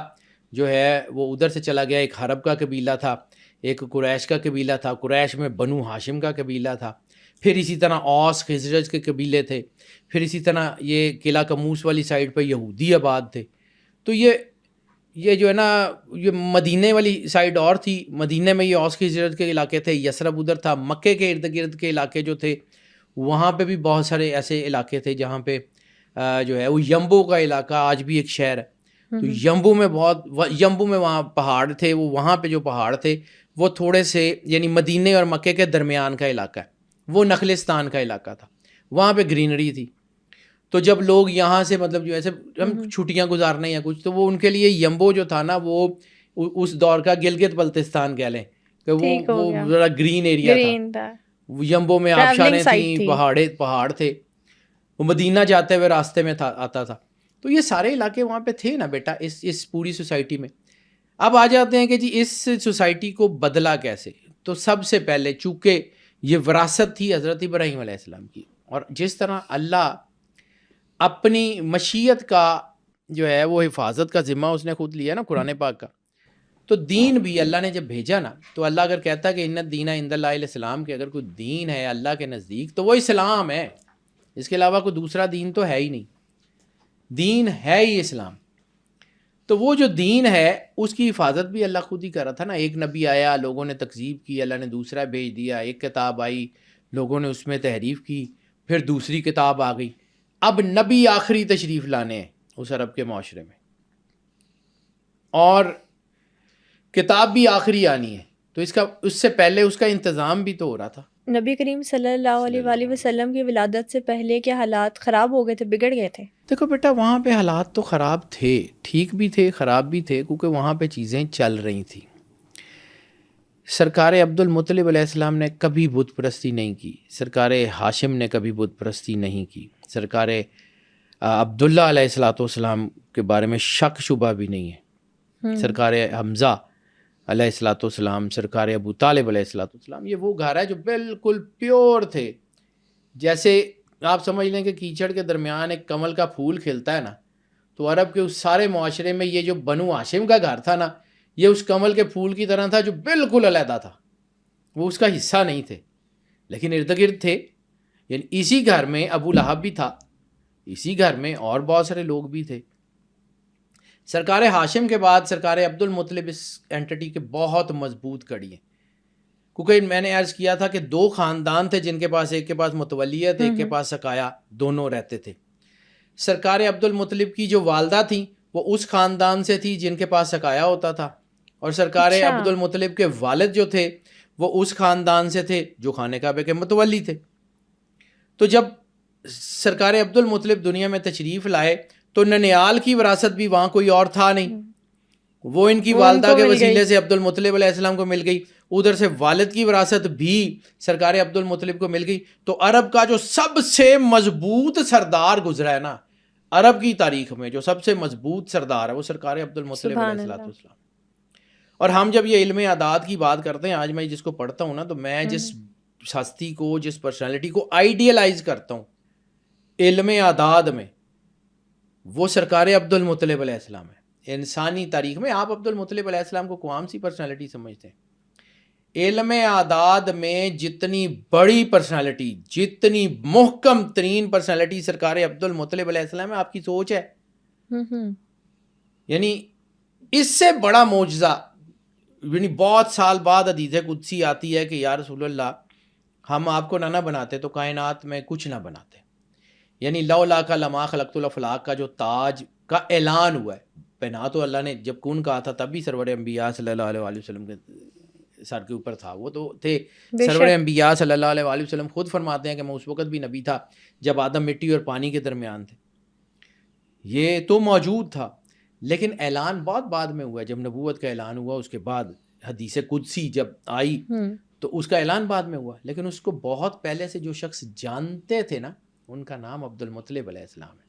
جو ہے وہ ادھر سے چلا گیا، ایک حرب کا قبیلہ تھا، ایک قریش کا قبیلہ تھا، قریش میں بنو ہاشم کا قبیلہ تھا، پھر اسی طرح اوس خزرج کے قبیلے تھے، پھر اسی طرح یہ قلعہ کموس والی سائڈ پہ یہودی آباد تھے. تو یہ جو ہے نا یہ مدینے والی سائڈ اور تھی، مدینے میں یہ اوس خزرج کے علاقے تھے، یثرب ادھر تھا، مکے کے ارد گرد کے علاقے جو تھے وہاں پہ بھی بہت سارے ایسے علاقے تھے جہاں پہ جو ہے وہ یمبو کا علاقہ آج بھی ایک شہر ہے. تو یمبو میں وہاں پہاڑ تھے، وہاں پہ جو پہاڑ تھے وہ تھوڑے سے یعنی مدینے اور مکے کے درمیان کا علاقہ ہے، وہ نخلستان کا علاقہ تھا، وہاں پہ گرینری تھی. تو جب لوگ یہاں سے مطلب جو ایسے ہم چھٹیاں گزارنے یا کچھ، تو وہ ان کے لیے یمبو جو تھا نا وہ اس دور کا گلگت بلتستان کہہ لیں کہ وہ ذرا گرین ایریا تھا. یمبو میں آبشاریں تھیں، پہاڑ تھے، وہ مدینہ جاتے ہوئے راستے میں آتا تھا. تو یہ سارے علاقے وہاں پہ تھے نا بیٹا اس پوری سوسائٹی میں. اب آ جاتے ہیں کہ جی اس سوسائٹی کو بدلا کیسے. تو سب سے پہلے چونکہ یہ وراثت تھی حضرت ابراہیم علیہ السلام کی، اور جس طرح اللہ اپنی مشیت کا جو ہے وہ حفاظت کا ذمہ اس نے خود لیا نا قرآن پاک کا، تو دین بھی اللہ نے جب بھیجا نا، تو اللہ اگر کہتا کہ ان الدین عند اللہ الاسلام، کہ اگر کوئی دین ہے اللہ کے نزدیک تو وہ اسلام ہے، اس کے علاوہ کوئی دوسرا دین تو ہے ہی نہیں، دین ہے ہی اسلام. تو وہ جو دین ہے اس کی حفاظت بھی اللہ خود ہی کر رہا تھا نا. ایک نبی آیا، لوگوں نے تکذیب کی، اللہ نے دوسرا بھیج دیا. ایک کتاب آئی، لوگوں نے اس میں تحریف کی، پھر دوسری کتاب آ گئی. اب نبی آخری تشریف لانے ہیں اس عرب کے معاشرے میں، اور کتاب بھی آخری آنی ہے. تو اس سے پہلے اس کا انتظام بھی تو ہو رہا تھا. نبی کریم صلی اللہ علیہ وآلہ وسلم کی ولادت سے پہلے کے حالات خراب ہو گئے تھے، بگڑ گئے تھے. دیکھو بیٹا وہاں پہ حالات تو خراب تھے، ٹھیک بھی تھے، خراب بھی تھے، کیونکہ وہاں پہ چیزیں چل رہی تھیں. سرکار عبد المطلب علیہ السلام نے کبھی بت پرستی نہیں کی، سرکار ہاشم نے کبھی بت پرستی نہیں کی، سرکار عبداللہ علیہ السلام کے بارے میں شک شبہ بھی نہیں ہے، سرکار حمزہ علیہ السلام، سرکار ابو طالب علیہ السلام. یہ وہ گھر ہے جو بالکل پیور تھے. جیسے آپ سمجھ لیں کہ کیچڑ کے درمیان ایک کمل کا پھول کھلتا ہے نا، تو عرب کے اس سارے معاشرے میں یہ جو بنو ہاشم کا گھر تھا نا، یہ اس کمل کے پھول کی طرح تھا جو بالکل علیحدہ تھا، وہ اس کا حصہ نہیں تھے، لیکن ارد گرد تھے. یعنی اسی گھر میں ابو لہب بھی تھا، اسی گھر میں اور بہت سارے لوگ بھی تھے. سرکار ہاشم کے بعد سرکار عبد المطلب اس اینٹی کے بہت مضبوط کڑی ہیں، کیونکہ میں نے عرض کیا تھا کہ دو خاندان تھے جن کے پاس، ایک کے پاس متولیت، ایک کے پاس سقایا، دونوں رہتے تھے. سرکار عبد المطلب کی جو والدہ تھیں وہ اس خاندان سے تھی جن کے پاس سقایا ہوتا تھا، اور سرکار عبد المطلب کے والد جو تھے وہ اس خاندان سے تھے جو خانہ کعبہ کے متولی تھے. تو جب سرکار عبد المطلب دنیا میں تشریف لائے تو ننیال کی وراثت بھی وہاں کوئی اور تھا نہیں، وہ ان کی والدہ کے وسیلے سے عبد المطلب علیہ السلام کو مل گئی، ادھر سے والد کی وراثت بھی سرکار عبد المطلب کو مل گئی. تو عرب کا جو سب سے مضبوط سردار گزرا ہے نا عرب کی تاریخ میں جو سب سے مضبوط سردار ہے وہ سرکار عبد المطلب علیہ السلام. اور ہم جب یہ علم اعداد کی بات کرتے ہیں، آج میں جس کو پڑھتا ہوں نا، تو میں جس ہستی کو، جس پرسنالٹی کو آئیڈیلائز کرتا ہوں علم اعداد میں، وہ سرکار عبد المطلب علیہ السلام ہے. انسانی تاریخ میں آپ عبد المطلب علیہ السلام کو کون سی پرسنالٹی سمجھتے ہیں؟ علم اعداد میں جتنی بڑی پرسنالٹی، جتنی محکم ترین پرسنالٹی سرکار عبد المطلب علیہ السلام ہے. آپ کی سوچ ہے، یعنی اس سے بڑا معجزہ، یعنی بہت سال بعد حدیث قدسی آتی ہے کہ یا رسول اللہ ہم آپ کو نہ بناتے تو کائنات میں کچھ نہ بناتے. یعنی لولا کا لما خلقت الافلاق کا جو تاج کا اعلان ہوا ہے، پہنا تو اللہ نے جب کون کہا تھا تب بھی سرور انبیاء صلی اللہ علیہ وسلم کے سر کے اوپر تھا، وہ تو تھے سرور انبیاء صلی اللہ علیہ وسلم. خود فرماتے ہیں کہ میں اس وقت بھی نبی تھا جب آدم مٹی اور پانی کے درمیان تھے. یہ تو موجود تھا، لیکن اعلان بہت بعد میں ہوا. جب نبوت کا اعلان ہوا اس کے بعد حدیث قدسی جب آئی تو اس کا اعلان بعد میں ہوا، لیکن اس کو بہت پہلے سے جو شخص جانتے تھے نا، ان کا نام عبد المطلب علیہ السلام ہے.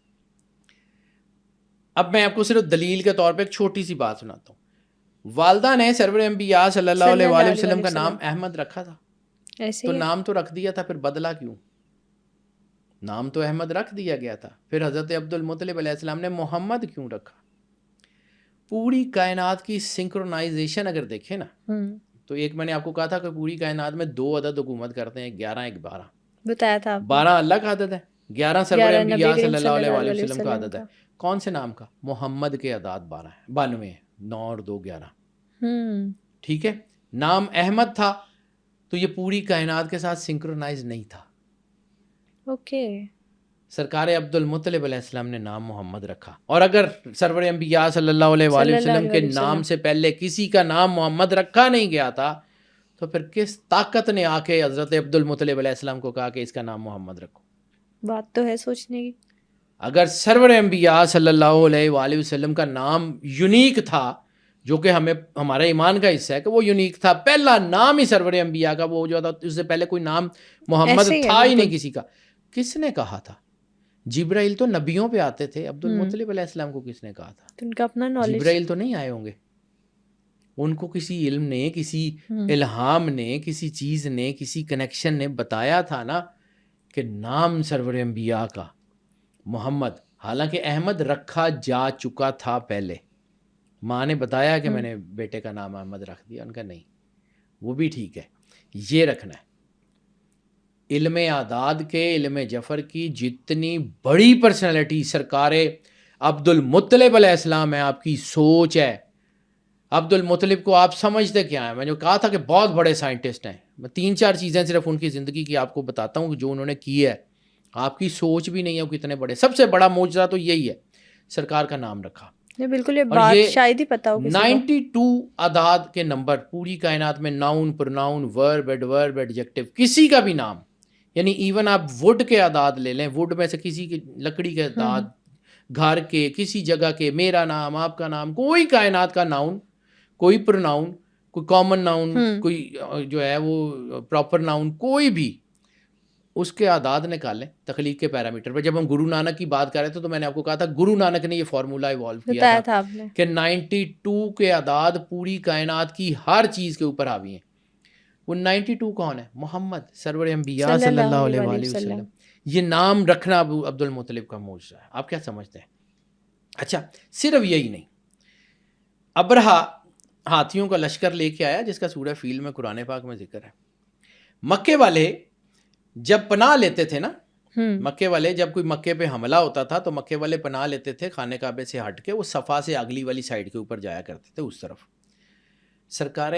اب میں آپ کو صرف دلیل کے طور پہ ایک چھوٹی سی بات سناتا ہوں. والدہ نے سرور انبیاء صلی اللہ علیہ وآلہ وسلم کا نام احمد رکھا تھا، تو نام تو رکھ دیا تھا، پھر بدلا کیوں؟ نام تو احمد رکھ دیا گیا تھا، پھر حضرت عبد المطلب علیہ السلام نے محمد کیوں رکھا؟ پوری کائنات کی سنکرونائزیشن اگر دیکھیں نا، تو ایک میں نے آپ کو کہا تھا کہ پوری کائنات میں 2 عدد حکومت کرتے ہیں، 11 ایک 12 بتایا تھا. 12 اللہ کا عدد ہے، 11 سرور انبیاء صلی اللہ علیہ وآلہ وسلم کا عدد ہے. کون سے نام کا؟ محمد کے اعداد 12 ہیں، 92 ہیں، 9 اور 2 11. ٹھیک ہے، نام احمد تھا تو یہ پوری کائنات کے ساتھ سنکرونائز نہیں تھا. اوکے، سرکار عبد المطلب علیہ السلام نے نام محمد رکھا. اور اگر سرور انبیاء صلی اللہ علیہ وآلہ وسلم کے نام سے پہلے کسی کا نام محمد رکھا نہیں گیا تھا، تو پھر کس طاقت نے آ کے حضرت عبد المطلب علیہ السلام کو کہا کہ اس کا نام محمد رکھو؟ بات تو ہے سوچنے کی. اگر سرور انبیاء صلی اللہ علیہ وآلہ وسلم کا نام یونیک تھا، جو کہ ہمیں ہمارے ایمان کا حصہ ہے کہ وہ یونیک تھا، پہلا نام ہی سرور انبیاء کا وہ جو تھا، اس سے پہلے کوئی نام محمد تھا ہی نہیں کسی کا. کس نے کہا تھا؟ جبرائیل تو نبیوں پہ آتے تھے، عبد المطلب علیہ السلام کو کس نے کہا تھا؟ ان کا اپنا نالج. جبرائیل تو نہیں آئے ہوں گے، ان کو کسی علم نے، کسی الہام نے، کسی چیز نے، کسی کنیکشن نے بتایا تھا نا کہ نام سرور انبیاء کا محمد. حالانکہ احمد رکھا جا چکا تھا پہلے، ماں نے بتایا کہ میں نے بیٹے کا نام احمد رکھ دیا. ان کا نہیں، وہ بھی ٹھیک ہے، یہ رکھنا ہے. علم اعداد کے، علم جفر کی جتنی بڑی پرسنالٹی سرکار عبد المطلب علیہ السلام ہے. آپ کی سوچ ہے. عبد المطلب کو آپ سمجھتے کیا ہیں؟ میں نے کہا تھا کہ بہت بڑے سائنٹسٹ ہیں. میں 3-4 چیزیں صرف ان کی زندگی کی آپ کو بتاتا ہوں جو انہوں نے کی ہے. آپ کی سوچ بھی نہیں ہے وہ کتنے بڑے. سب سے بڑا معجزہ تو یہی ہے، سرکار کا نام رکھا. بالکل، یہ بات شاید ہی پتہ ہو کسی کو. 92 اعداد کے نمبر پوری کائنات میں، ناؤن، پروناؤن، ورب، ایڈورب، ایڈجیکٹو، کسی کا بھی نام. یعنی ایون آپ ووڈ کے اعداد لے لیں، ووڈ میں سے کسی کی لکڑی کے اعداد، گھر کے، کسی جگہ کے، میرا نام، آپ کا نام، کوئی کائنات کا ناؤن، کوئی پروناؤن، کوئی کامن ناؤن، کوئی جو ہے وہ پراپر ناؤن، کوئی بھی، اس کے اعداد نکالیں تخلیق کے پیرامیٹر پہ. جب ہم گرو نانک کی بات کر رہے تھے تو میں نے آپ کو کہا تھا گرو نانک نے یہ فارمولا ایوالو کیا تھا کہ 92 کے اعداد پوری کائنات کی ہر چیز کے اوپر حاوی ہیں. وہ 92 کون ہے؟ محمد سرور انبیاء صلی اللہ علیہ وآلہ وسلم. یہ نام رکھنا ابو عبد المطلب کا معجزہ ہے. آپ کیا سمجھتے ہیں؟ اچھا، صرف یہی نہیں، ابرہا ہاتھیوں کا لشکر لے کے آیا جس کا سورہ فیل میں قرآن پاک میں ذکر ہے. مکے والے جب پناہ لیتے تھے نا، مکے والے جب کوئی مکے پہ حملہ ہوتا تھا تو مکے والے پناہ لیتے تھے خانہ کعبے سے ہٹ کے، وہ صفا سے اگلی والی سائڈ کے اوپر جایا کرتے تھے اس طرف. سرکار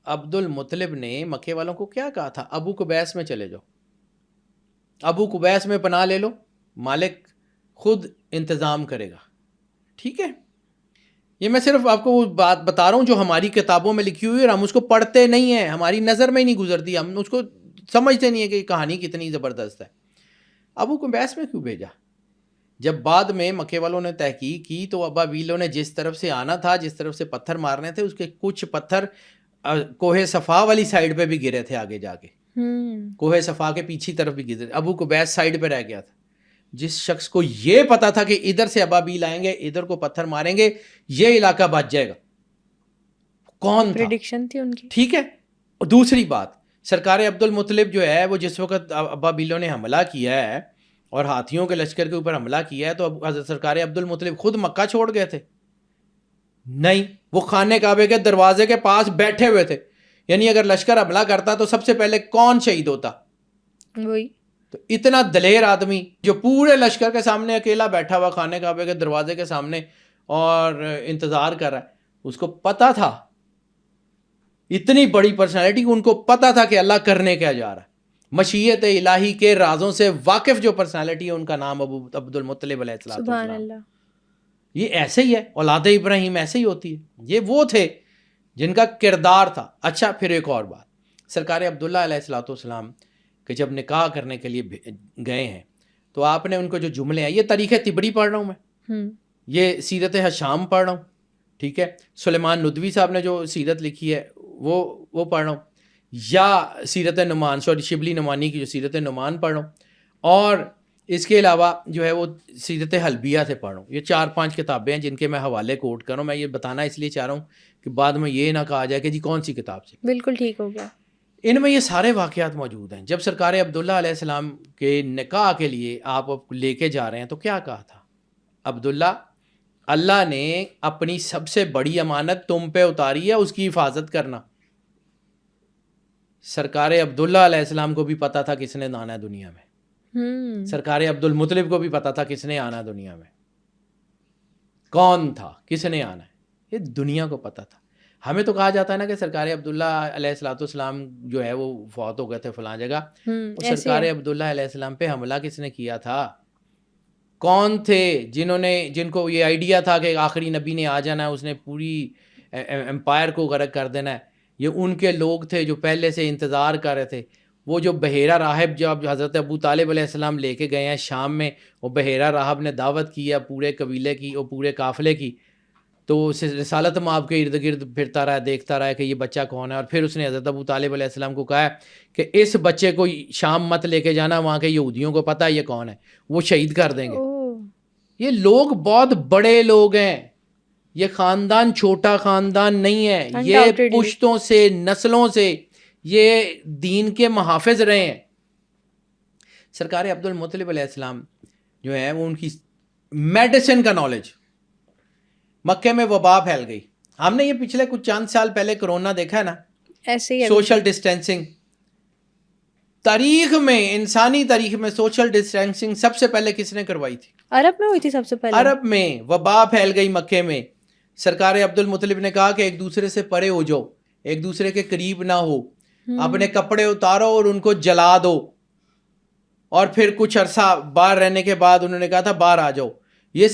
عبد المطلب نے مکے والوں کو کیا کہا تھا؟ ابو قبیس میں چلے جاؤ، ابو قبیس میں پناہ لے لو، مالک خود انتظام کرے گا. ٹھیک ہے، یہ میں صرف آپ کو وہ بات بتا رہا ہوں جو ہماری کتابوں میں لکھی ہوئی ہے اور ہم اس کو پڑھتے نہیں ہیں، ہماری نظر میں ہی نہیں گزرتی، ہم اس کو سمجھتے نہیں ہیں کہ یہ کہانی کتنی زبردست ہے. ابو قبیس میں کیوں بھیجا؟ جب بعد میں مکے والوں نے تحقیق کی تو ابابیلوں نے جس طرف سے آنا تھا، جس طرف سے پتھر مارنے تھے، اس کے کچھ پتھر کوہ صفا والی سائڈ پہ بھی گرے تھے، آگے جا کے کوہ صفا کے پیچھے طرف بھی گرے. ابو قبیس سائڈ پہ رہ گیا تھا. جس شخص کو یہ پتا تھا کہ ادھر سے ابابیل آئیں گے, ادھر کو پتھر ماریں گے, یہ علاقہ بچ جائے گا, کون تھا؟ پریڈکشن تھی ان کی. ٹھیک ہے. دوسری بات, سرکار عبد المطلب جو ہے وہ جس وقت ابابیلوں نے حملہ کیا ہے اور ہاتھیوں کے لشکر کے اوپر حملہ کیا ہے, تو حضرت سرکار عبد المطلب خود مکہ چھوڑ گئے تھے؟ نہیں, وہ خانہ کعبے کے دروازے کے پاس بیٹھے ہوئے تھے. یعنی اگر لشکر حملہ کرتا تو سب سے پہلے کون شہید ہوتا؟ وہی. تو اتنا دلیر آدمی جو پورے لشکر کے سامنے اکیلا بیٹھا ہوا خانہ کعبے کے دروازے کے سامنے اور انتظار کر رہا ہے, اس کو پتا تھا, اتنی بڑی پرسنالٹی, ان کو پتا تھا کہ اللہ کرنے کیا جا رہا ہے. مشیت الہی کے رازوں سے واقف جو پرسنالٹی ہے ان کا نام ابو عبد المطلب علیہ السلام. سبحان اللہ. یہ ایسے ہی ہے, اولاد ابراہیم ایسے ہی ہوتی ہے. یہ وہ تھے جن کا کردار تھا. اچھا, پھر ایک اور بات, سرکار عبداللہ علیہ الصلوۃ والسلام کہ جب نکاح کرنے کے لیے گئے ہیں تو آپ نے ان کو جو جملے ہیں, یہ تاریخ طبری پڑھ رہا ہوں میں, یہ سیرت حشام پڑھ رہا ہوں, ٹھیک ہے, سلیمان ندوی صاحب نے جو سیرت لکھی ہے وہ پڑھ رہا ہوں, یا سیرت نعمان, شبلی نعمانی کی جو سیرت نعمان پڑھ رہا ہوں, اور اس کے علاوہ جو ہے وہ سیرت حلبیہ سے پڑھ رہا ہوں. یہ 4-5 کتابیں ہیں جن کے میں حوالے کوٹ کر رہا ہوں. میں یہ بتانا اس لیے چاہ رہا ہوں کہ بعد میں یہ نہ کہا جائے کہ جی کون سی کتاب سے. بالکل ٹھیک ہو گیا. ان میں یہ سارے واقعات موجود ہیں. جب سرکار عبداللہ علیہ السلام کے نکاح کے لیے آپ لے کے جا رہے ہیں تو کیا کہا تھا؟ عبداللہ, اللہ نے اپنی سب سے بڑی امانت تم پہ اتاری ہے, اس کی حفاظت کرنا. سرکار عبداللہ علیہ السلام کو بھی پتا تھا کس نے آنا ہے دنیا میں, سرکار عبد المطلب کو بھی پتا تھا کس نے آنا ہے دنیا میں, کون تھا, کس نے آنا ہے, یہ دنیا کو پتا تھا. ہمیں تو کہا جاتا ہے نا کہ سرکار عبداللہ علیہ الصلوۃ والسلام جو ہے وہ فوت ہو گئے تھے فلاں جگہ. سرکار عبداللہ علیہ السلام پہ حملہ کس نے کیا تھا؟ کون تھے جن کو یہ آئیڈیا تھا کہ آخری نبی نے آ جانا ہے, اس نے پوری امپائر کو غرق کر دینا ہے؟ یہ ان کے لوگ تھے جو پہلے سے انتظار کر رہے تھے. وہ جو بحیرہ راہب جب حضرت ابو طالب علیہ السلام لے کے گئے ہیں شام میں, وہ بحیرہ راہب نے دعوت کی ہے پورے قبیلے کی اور پورے قافلے کی, تو رسالت مآب کے ارد گرد پھرتا رہا, دیکھتا رہا کہ یہ بچہ کون ہے, اور پھر اس نے حضرت ابو طالب علیہ السلام کو کہا کہ اس بچے کو شام مت لے کے جانا, وہاں کے یہودیوں کو پتہ ہے یہ کون ہے, وہ شہید کر دیں گے. یہ لوگ بہت بڑے لوگ ہیں, یہ خاندان چھوٹا خاندان نہیں ہے, یہ پشتوں سے نسلوں سے یہ دین کے محافظ رہے ہیں. سرکار عبد المطلب علیہ السلام جو ہے وہ ان کی میڈیسن کا نالج, مکے میں وبا پھیل گئی. ہم نے یہ پچھلے کچھ چند سال پہلے کرونا دیکھا ہے نا, ایسے ہی سوشل ڈسٹینسنگ. تاریخ میں, انسانی تاریخ میں سوشل ڈسٹینسنگ سب سے پہلے کس نے کروائی تھی؟ عرب میں ہوئی تھی سب سے پہلے. عرب میں وبا پھیل گئی مکے میں. سرکار عبد المطلب نے کہا کہ ایک دوسرے سے پرے ہو جاؤ, ایک دوسرے کے قریب نہ ہو, اپنے کپڑے اتارو اور ان کو جلا دو. اور پھر کچھ عرصہ باہر رہنے کے بعد انہوں نے کہا تھا باہر آ جاؤ. یہ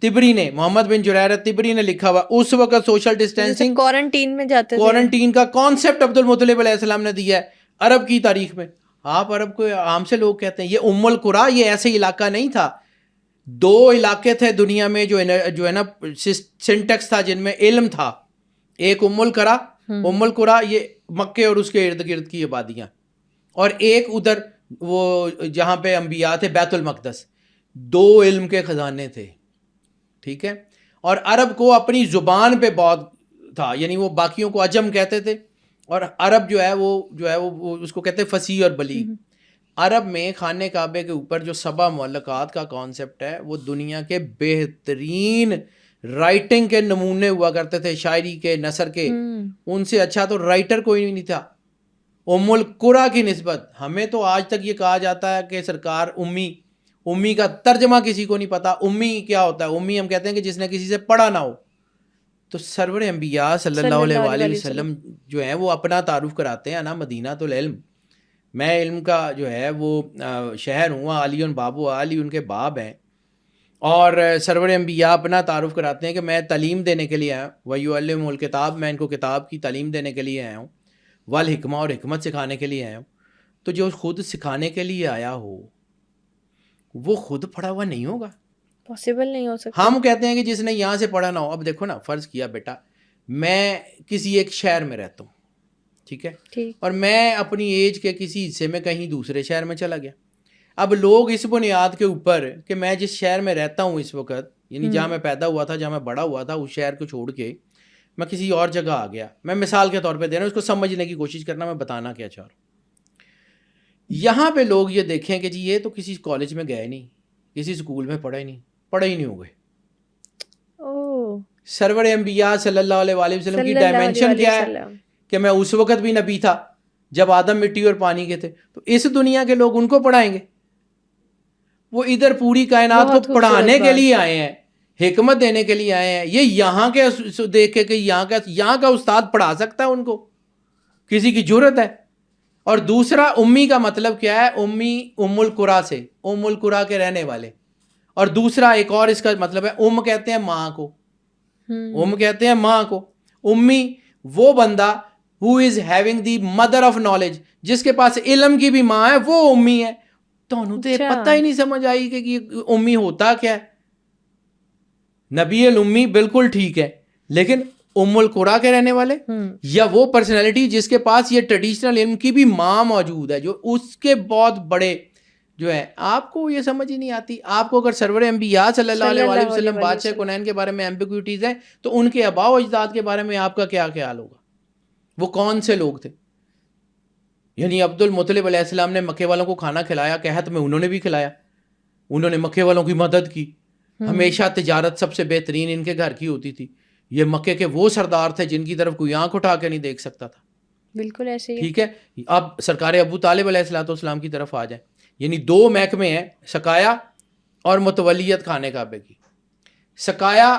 تبری نے, محمد بن جریر تبری نے لکھا ہوا. اس وقت سوشل ڈسٹینسنگ, کوارنٹین میں جاتے تھے, کوارنٹین کا کانسیپٹ عبد المطلب علیہ السلام نے دیا ہے عرب کی تاریخ میں. آپ عرب کو عام سے لوگ کہتے ہیں, یہ ام القریٰ یہ ایسے علاقہ نہیں تھا. 2 علاقے تھے دنیا میں جو ہے نا سنٹیکس تھا جن میں علم تھا. ایک ام القریٰ یہ مکے اور اس کے ارد گرد کی آبادیاں, اور ایک ادھر وہ جہاں پہ انبیاء تھے بیت المقدس. 2 علم کے خزانے تھے, ٹھیک ہے. اور عرب کو اپنی زبان پہ بہت تھا, یعنی وہ باقیوں کو عجم کہتے تھے, اور عرب جو ہے وہ اس کو کہتے ہیں فصیح اور بلیغ. عرب میں خانہ کعبے کے اوپر جو 7 معلقات کا کانسیپٹ ہے وہ دنیا کے بہترین رائٹنگ کے نمونے ہوا کرتے تھے, شاعری کے, نثر کے. ان سے اچھا تو رائٹر کوئی نہیں تھا ام القریٰ کی نسبت. ہمیں تو آج تک یہ کہا جاتا ہے کہ سرکار امی کا ترجمہ کسی کو نہیں پتا. امی کیا ہوتا ہے؟ امی ہم کہتے ہیں کہ جس نے کسی سے پڑھا نہ ہو. تو سرور انبیاء صلی اللہ علیہ وآلہ وسلم جو ہیں وہ اپنا تعارف کراتے ہیں نا, مدینہ العلم, میں علم کا جو ہے وہ شہر ہوں, علی بابو, علی ان کے باب ہیں. اور سرور انبیاء اپنا تعارف کراتے ہیں کہ میں تعلیم دینے کے لیے آیا ہوں, وَيُعَلِّمُ الْكِتَابَ, میں ان کو کتاب کی تعلیم دینے کے لیے آیا ہوں, والحکمہ, اور حکمت سکھانے کے لیے آیا ہوں. تو جو خود سکھانے کے لیے آیا ہو وہ خود پڑھا ہوا نہیں ہوگا, پاسبل نہیں ہو سکتا. ہم کہتے ہیں کہ جس نے یہاں سے پڑھا نہ ہو. اب دیکھو نا, فرض کیا بیٹا میں کسی ایک شہر میں رہتا ہوں, ٹھیک ہے, اور میں اپنی ایج کے کسی حصے میں کہیں دوسرے شہر میں چلا گیا. اب لوگ اس بنیاد کے اوپر کہ میں جس شہر میں رہتا ہوں اس وقت، یعنی جہاں میں پیدا ہوا تھا، جہاں میں بڑا ہوا تھا، اس شہر کو چھوڑ کے میں کسی اور جگہ آ گیا. میں مثال کے طور پہ دے رہا ہوں، اس کو سمجھنے کی کوشش کرنا میں بتانا کیا چاہ رہا ہوں. یہاں پہ لوگ یہ دیکھیں کہ جی یہ تو کسی کالج میں گئے نہیں، کسی اسکول میں پڑھے ہی نہیں ہوئے. سرور انبیاء صلی اللہ علیہ وآلہ وسلم کی ڈائمنشن کیا ہے کہ میں اس وقت بھی نبی تھا جب آدم مٹی اور پانی کے تھے. تو اس دنیا کے لوگ ان کو پڑھائیں گے؟ وہ ادھر پوری کائنات کو پڑھانے کے لیے آئے ہیں، حکمت دینے کے لیے آئے ہیں. یہ یہاں کے دیکھ کے کہ یہاں کا استاد پڑھا سکتا ہے ان کو؟ کسی کی جرت ہے؟ اور دوسرا امی کا مطلب کیا ہے؟ امی ام القرا سے، ام القرا کے رہنے والے. اور دوسرا ایک اور اس کا مطلب ہے کہتے ہیں ماں کو، کہتے ہیں ماں کو. امی وہ بندہ who is having the mother of knowledge، جس کے پاس علم کی بھی ماں ہے، وہ امی ہے. تو انہوں تو پتہ ہی نہیں سمجھ آئی کہ یہ امی ہوتا کیا ہے. نبی الامی بالکل ٹھیک ہے، لیکن ام القرا کے رہنے والے یا وہ پرسنالٹی جس کے پاس یہ ٹریڈیشنل علم کی بھی ماں موجود ہے، جو اس کے بہت بڑے جو ہے، آپ کو یہ سمجھ ہی نہیں آتی. آپ کو اگر سرور انبیاء صلی اللہ علیہ وآلہ وسلم بادشاہ کونین کے بارے میں ایمبیگوٹیز ہیں، تو ان کے آباء و اجداد کے بارے میں آپ کا کیا خیال ہوگا؟ وہ کون سے لوگ تھے؟ یعنی عبد المطلب علیہ السلام نے مکے والوں کو کھانا کھلایا، قحط میں انہوں نے بھی کھلایا، انہوں نے مکے والوں کی مدد کی. ہمیشہ تجارت سب سے بہترین ان کے گھر کی ہوتی تھی. یہ مکے کے وہ سردار تھے جن کی طرف کوئی آنکھ اٹھا کے نہیں دیکھ سکتا تھا. بالکل ایسے ہی. ٹھیک ہے، اب سرکار ابو طالب علیہ السلام کی طرف آ جائیں. یعنی دو محکمے ہیں، سقایا اور متولیت خانے کعبے کی. سقایا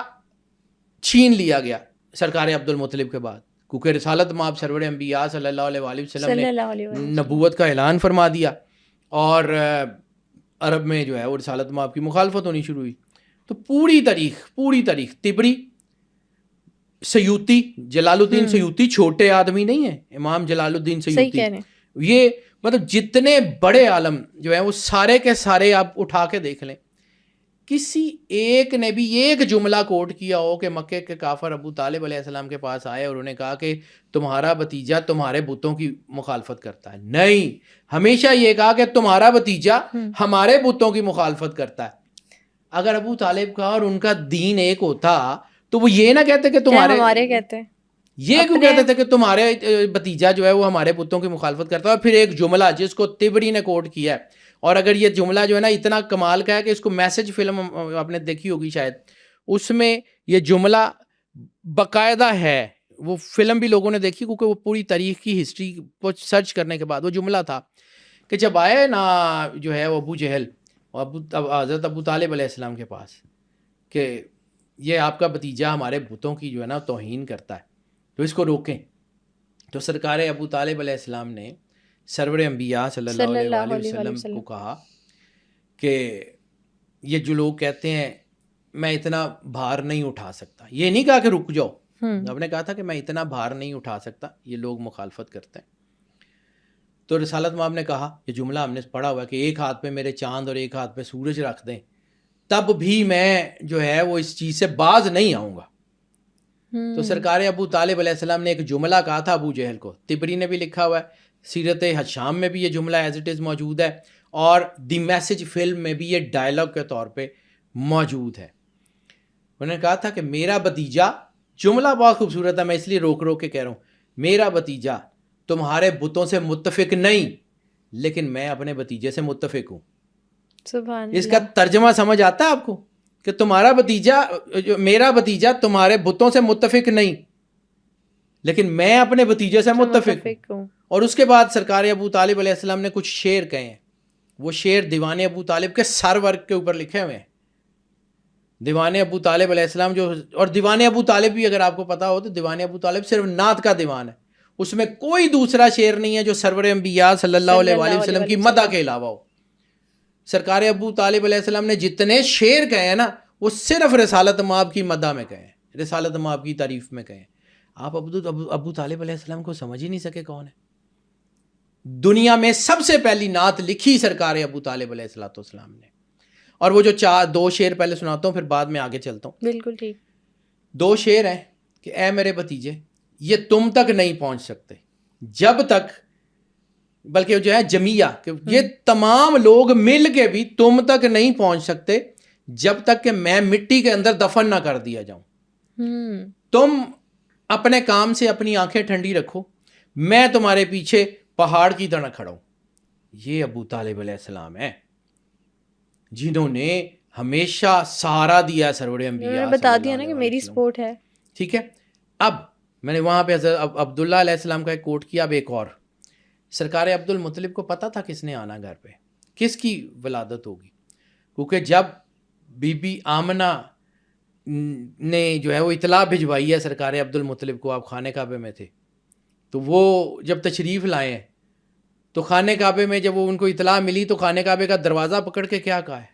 چھین لیا گیا سرکار عبد المطلب کے بعد، کیونکہ رسالت مآب سرور انبیاء صلی اللہ علیہ وآلہ وسلم نے نبوت کا اعلان فرما دیا، اور عرب میں جو ہے وہ رسالت مآب کی مخالفت ہونی شروع ہوئی. تو پوری تاریخ طبری، سیوطی، جلال الدین سیوطی چھوٹے آدمی نہیں ہیں، امام جلال الدین سیوطی، یہ مطلب جتنے بڑے عالم جو ہیں وہ سارے کے سارے آپ اٹھا کے دیکھ لیں، کسی ایک نے بھی ایک جملہ کوٹ کیا ہو کہ مکے کے کافر ابو طالب علیہ السلام کے پاس آئے اور انہوں نے کہا کہ تمہارا بھتیجا تمہارے بتوں کی مخالفت کرتا ہے؟ نہیں، ہمیشہ یہ کہا کہ تمہارا بھتیجا ہمارے بتوں کی مخالفت کرتا ہے. اگر ابو طالب کا اور ان کا دین ایک ہوتا تو وہ یہ نہ کہتے کہ تمہارے کہتے ہیں، یہ کیوں کہتے تھے کہ تمہارے بھتیجا جو ہے وہ ہمارے بتوں کی مخالفت کرتا ہے؟ اور پھر ایک جملہ جس کو طبری نے کوٹ کیا ہے، اور اگر یہ جملہ جو ہے نا اتنا کمال کا ہے کہ اس کو میسج فلم آپ نے دیکھی ہوگی شاید، اس میں یہ جملہ باقاعدہ ہے، وہ فلم بھی لوگوں نے دیکھی کیونکہ وہ پوری تاریخ کی ہسٹری کو سرچ کرنے کے بعد وہ جملہ تھا کہ جب آئے نا جو ہے وہ ابو جہل حضرت ابو طالب علیہ السلام کے پاس کہ یہ آپ کا بھتیجا ہمارے بتوں کی جو ہے نا توہین کرتا ہے، تو اس کو روکیں. تو سرکار ابو طالب علیہ السلام نے سرور انبیاء صلی اللہ علیہ وسلم کو کہا کہ یہ جو لوگ کہتے ہیں میں اتنا بھار نہیں اٹھا سکتا، یہ نہیں کہا کہ رک جاؤ، آپ نے کہا تھا کہ میں اتنا بھار نہیں اٹھا سکتا، یہ لوگ مخالفت کرتے ہیں. تو رسالت مآب نے کہا، یہ جملہ ہم نے پڑھا ہوا ہے کہ ایک ہاتھ پہ میرے چاند اور ایک ہاتھ پہ سورج رکھ دیں تب بھی میں جو ہے وہ اس چیز سے باز نہیں آؤں گا. تو سرکار ابو طالب علیہ السلام نے ایک جملہ کہا تھا ابو جہل کو، طبری نے بھی لکھا ہوا ہے، سیرت حشام میں بھی یہ جملہ ایز اٹ از موجود ہے، اور دی میسج فلم میں بھی یہ ڈائلاگ کے طور پہ موجود ہے. انہوں نے کہا تھا کہ میرا بھتیجا، جملہ بہت خوبصورت ہے، میں اس لیے روک کے کہہ رہا ہوں، میرا بھتیجا تمہارے بتوں سے متفق نہیں، لیکن میں اپنے بھتیجے سے متفق ہوں. اس کا ترجمہ سمجھ آتا ہے آپ کو کہ تمہارا بھتیجا، میرا بھتیجا تمہارے بتوں سے متفق نہیں، لیکن میں اپنے بھتیجے سے متفق ہوں. اور اس کے بعد سرکار ابو طالب علیہ السلام نے کچھ شعر کہے ہیں، وہ شعر دیوان ابو طالب کے سر ورق کے اوپر لکھے ہوئے ہیں. دیوان ابو طالب علیہ السلام جو، اور دیوان ابو طالب بھی اگر آپ کو پتا ہو تو دیوان ابو طالب صرف نعت کا دیوان ہے، اس میں کوئی دوسرا شعر نہیں ہے جو سرور انبیاء صلی اللہ علیہ وآلہ وسلم کی مدح کے علاوہ ہو. سرکار ابو طالب علیہ السلام نے جتنے شعر کہے ہیں نا وہ صرف رسالت مآب کی مدح میں کہے ہیں، رسالت مآب کی تعریف میں کہے ہیں. آپ ابو طالب علیہ السلام کو سمجھ ہی نہیں سکے کون ہے. دنیا میں سب سے پہلی نعت لکھی سرکار ابو طالب علیہ السلام نے، اور وہ جو دو شعر پہلے سناتا ہوں پھر بعد میں آگے چلتا ہوں. بالکل ٹھیک. دو شعر ہیں کہ اے میرے بھتیجے، یہ تم تک نہیں پہنچ سکتے جب تک بلکہ جو ہے جمیہ کہ یہ تمام لوگ مل کے بھی تم تک نہیں پہنچ سکتے جب تک کہ میں مٹی کے اندر دفن نہ کر دیا جاؤں. تم اپنے کام سے اپنی آنکھیں ٹھنڈی رکھو, میں تمہارے پیچھے پہاڑ کی طرح کھڑا ہوں. یہ ابو طالب علیہ السلام ہے جنہوں نے ہمیشہ سہارا دیا سرور انبیاء, بتا دیا نا کہ میری سپورٹ ہے. ٹھیک ہے, اب میں نے وہاں پہ عبداللہ علیہ السلام کا ایک کوٹ کیا. اب ایک اور, سرکار عبد المطلب کو پتا تھا کس نے آنا گھر پہ, کس کی ولادت ہوگی, کیونکہ جب بی بی آمنہ نے جو ہے وہ اطلاع بھجوائی ہے سرکار عبد المطلب کو, آپ خانہ کعبے میں تھے, تو وہ جب تشریف لائے ہیں تو خانہ کعبے میں جب وہ ان کو اطلاع ملی تو خانہ کعبے کا دروازہ پکڑ کے کیا کہا ہے,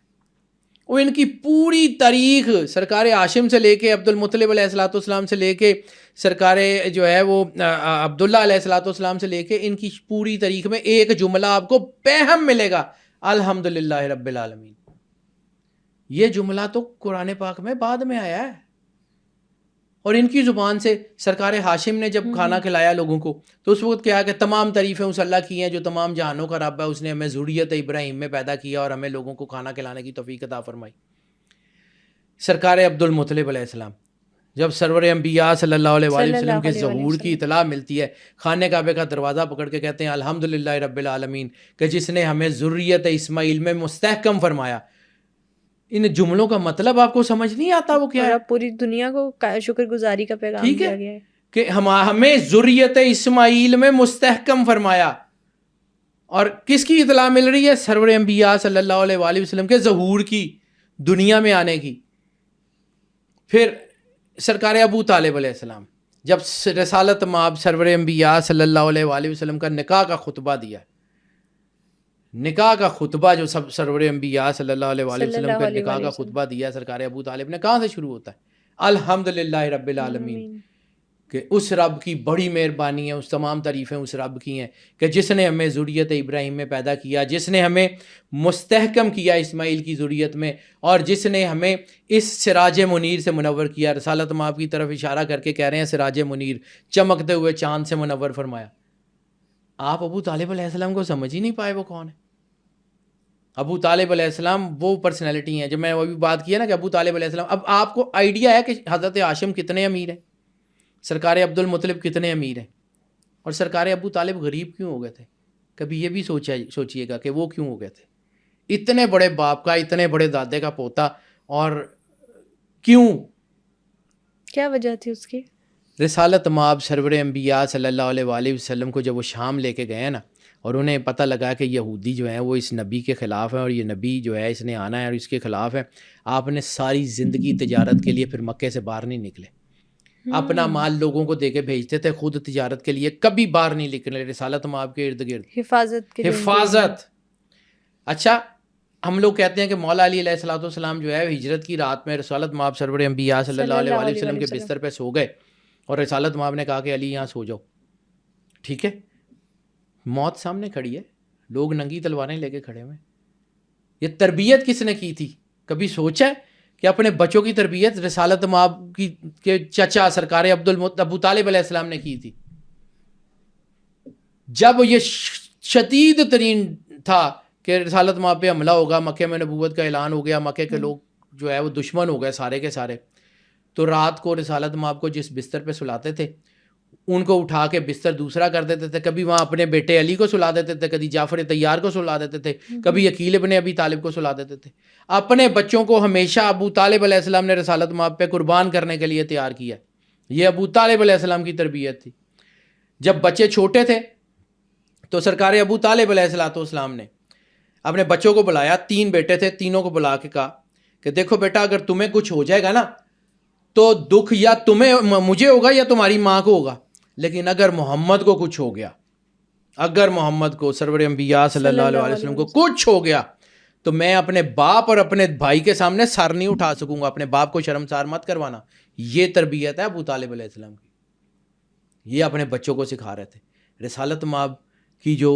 وہ ان کی پوری تاریخ سرکار ہاشم سے لے کے عبد المطلب علیہ الصلوۃ والسلام سے لے کے سرکار جو ہے وہ عبداللہ علیہ الصلوۃ والسلام سے لے کے ان کی پوری تاریخ میں ایک جملہ آپ کو پہم ملے گا, الحمدللہ رب العالمین. یہ جملہ تو قرآن پاک میں بعد میں آیا ہے, اور ان کی زبان سے سرکار ہاشم نے جب کھانا کھلایا لوگوں کو تو اس وقت کیا کہ تمام تعریفیں اس اللہ کی ہیں جو تمام جہانوں کا رب ہے, اس نے ہمیں ذریت ابراہیم میں پیدا کیا اور ہمیں لوگوں کو کھانا کھلانے کی توفیق عطا فرمائی. سرکار عبد المطلب علیہ السلام جب سرور انبیاء صلی اللہ علیہ وآلہ وسلم کے ظہور کی اطلاع ملتی ہے, خانہ کعبے کا دروازہ پکڑ کے کہتے ہیں الحمدللہ رب العالمین, کہ جس نے ہمیں ذریت اسماعیل میں مستحکم فرمایا. ان جملوں کا مطلب آپ کو سمجھ نہیں آتا وہ کیا ہے؟ پوری دنیا کو شکر گزاری کا پیغام دیا گیا ہے کہ ہمیں ذریت اسماعیل میں مستحکم فرمایا. اور کس کی اطلاع مل رہی ہے؟ سرور انبیاء صلی اللہ علیہ وآلہ وسلم کے ظہور کی, دنیا میں آنے کی. پھر سرکار ابو طالب علیہ السلام جب رسالت مآب سرور انبیاء صلی اللہ علیہ وآلہ وسلم کا نکاح کا خطبہ دیا, نکاح کا خطبہ جو سب سرور انبیاء صلی اللہ علیہ وآلہ وسلم کا نکاح کا خطبہ دیا سرکار ابو طالب نے, کہاں سے شروع ہوتا ہے؟ الحمدللہ رب العالمین, کہ اس رب کی بڑی مہربانی ہے, اس تمام تعریفیں اس رب کی ہیں کہ جس نے ہمیں ذریت ابراہیم میں پیدا کیا, جس نے ہمیں مستحکم کیا اسماعیل کی ذریت میں, اور جس نے ہمیں اس سراج منیر سے منور کیا. رسالت مآب کی طرف اشارہ کر کے کہہ رہے ہیں سراج منیر, چمکتے ہوئے چاند سے منور فرمایا. آپ ابو طالب علیہ السلام کو سمجھ ہی نہیں پائے وہ کون ہے. ابو طالب علیہ السلام وہ پرسنالٹی ہیں, جب میں وہ بھی بات کیا نا کہ ابو طالب علیہ السلام, اب آپ کو آئیڈیا ہے کہ حضرت ہاشم کتنے امیر ہیں, سرکار عبد المطلب کتنے امیر ہیں, اور سرکار ابو طالب غریب کیوں ہو گئے تھے؟ کبھی یہ بھی سوچئے گا کہ وہ کیوں ہو گئے تھے, اتنے بڑے باپ کا, اتنے بڑے دادے کا پوتا, اور کیوں, کیا وجہ تھی اس کی؟ رسالت مآب سرور انبیاء صلی اللہ علیہ وآلہ وسلم کو جب وہ شام لے کے گئے نا, اور انہیں پتہ لگا کہ یہودی جو ہیں وہ اس نبی کے خلاف ہیں, اور یہ نبی جو ہے اس نے آنا ہے اور اس کے خلاف ہے, آپ نے ساری زندگی تجارت کے لیے پھر مکے سے باہر نہیں نکلے. اپنا مال لوگوں کو دے کے بھیجتے تھے, خود تجارت کے لیے کبھی باہر نہیں نکلے. رسالت مآب کے ارد گرد حفاظت. اچھا, ہم لوگ کہتے ہیں کہ مولا علی علیہ الصلوۃ والسلام جو ہے ہجرت کی رات میں رسالت مآب سرور انبیاء صلی اللہ علیہ وآلہ وسلم کے بستر پہ سو گئے, اور رسالت مآب نے کہا کہ علی یہاں سو جاؤ. ٹھیک ہے, موت سامنے کھڑی ہے, لوگ ننگی تلواریں لے کے کھڑے ہوئے. یہ تربیت کس نے کی تھی؟ کبھی سوچا ہے کہ اپنے بچوں کی تربیت رسالت مآب کی کے چچا سرکار ابو طالب علیہ السلام نے کی تھی. جب یہ شدید ترین تھا کہ رسالت مآب پہ حملہ ہوگا, مکے میں نبوت کا اعلان ہو گیا, مکے کے لوگ جو ہے وہ دشمن ہو گئے سارے کے سارے, تو رات کو رسالت مآب کو جس بستر پہ سلاتے تھے ان کو اٹھا کے بستر دوسرا کر دیتے تھے. کبھی وہاں اپنے بیٹے علی کو سلا دیتے تھے, کبھی جعفر طیار کو سلا دیتے تھے, کبھی عقیل ابن ابی طالب کو سلا دیتے تھے. اپنے بچوں کو ہمیشہ ابو طالب علیہ السلام نے رسالت مآب پہ قربان کرنے کے لیے تیار کیا. یہ ابو طالب علیہ السلام کی تربیت تھی. جب بچے چھوٹے تھے تو سرکار ابو طالب علیہ السلام نے اپنے بچوں کو بلایا, 3 بیٹے تھے, تینوں کو بلا کے کہا کہ دیکھو بیٹا, اگر تمہیں کچھ ہو جائے گا نا تو دکھ یا مجھے ہوگا یا تمہاری ماں کو ہوگا, لیکن اگر محمد کو کچھ ہو گیا, اگر محمد کو سرور انبیاء صلی اللہ علیہ وسلم کو کچھ ہو گیا تو میں اپنے باپ اور اپنے بھائی کے سامنے سر نہیں اٹھا سکوں گا. اپنے باپ کو شرمسار مت کروانا. یہ تربیت ہے ابو طالب علیہ السلام کی, یہ اپنے بچوں کو سکھا رہے تھے. رسالت مآب کی جو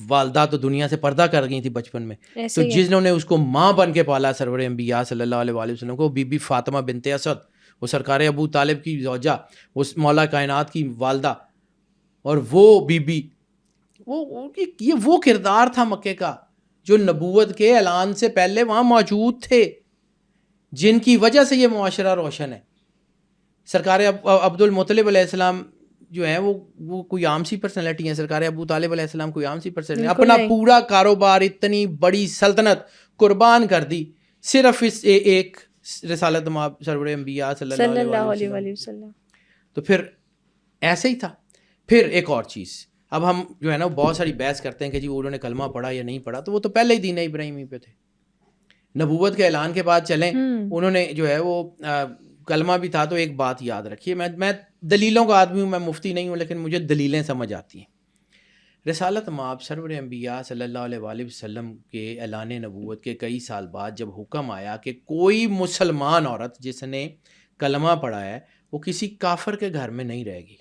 والدہ تو دنیا سے پردہ کر گئی تھی بچپن میں, تو جنہوں نے اس کو ماں بن کے پالا سرور انبیاء صلی اللہ علیہ وآلہ وسلم کو, بی بی فاطمہ بنت اسد, وہ سرکار ابو طالب کی زوجہ, اس مولا کائنات کی والدہ, اور وہ بی بی یہ وہ کردار تھا مکے کا جو نبوت کے اعلان سے پہلے وہاں موجود تھے، جن کی وجہ سے یہ معاشرہ روشن ہے. سرکار عبد المطلب علیہ السلام جو ہیں وہ کوئی عام سی پرسنالٹی ہیں. سرکار ابو طالب علیہ السلام کوئی عام سی پرسنالٹی، اپنا پورا کاروبار، اتنی بڑی سلطنت قربان کر دی صرف اس ایک رسالت مآب سرور انبیاء صلی اللہ علیہ وسلم. تو پھر ایسے ہی تھا. پھر ایک اور چیز، اب ہم جو ہے نا بہت ساری بحث کرتے ہیں کہ جی انہوں نے کلمہ پڑھا یا نہیں پڑھا، تو وہ تو پہلے ہی دین ابراہیمی پہ تھے. نبوت کے اعلان کے بعد چلیں، انہوں نے جو ہے وہ کلمہ بھی تھا. تو ایک بات یاد رکھیے، میں دلیلوں کا آدمی ہوں، میں مفتی نہیں ہوں، لیکن مجھے دلیلیں سمجھ آتی ہیں. رسالت مآب سرور انبیاء صلی اللہ علیہ وآلہ وسلم کے اعلان نبوت کے کئی سال بعد جب حکم آیا کہ کوئی مسلمان عورت جس نے کلمہ پڑھا ہے وہ کسی کافر کے گھر میں نہیں رہے گی،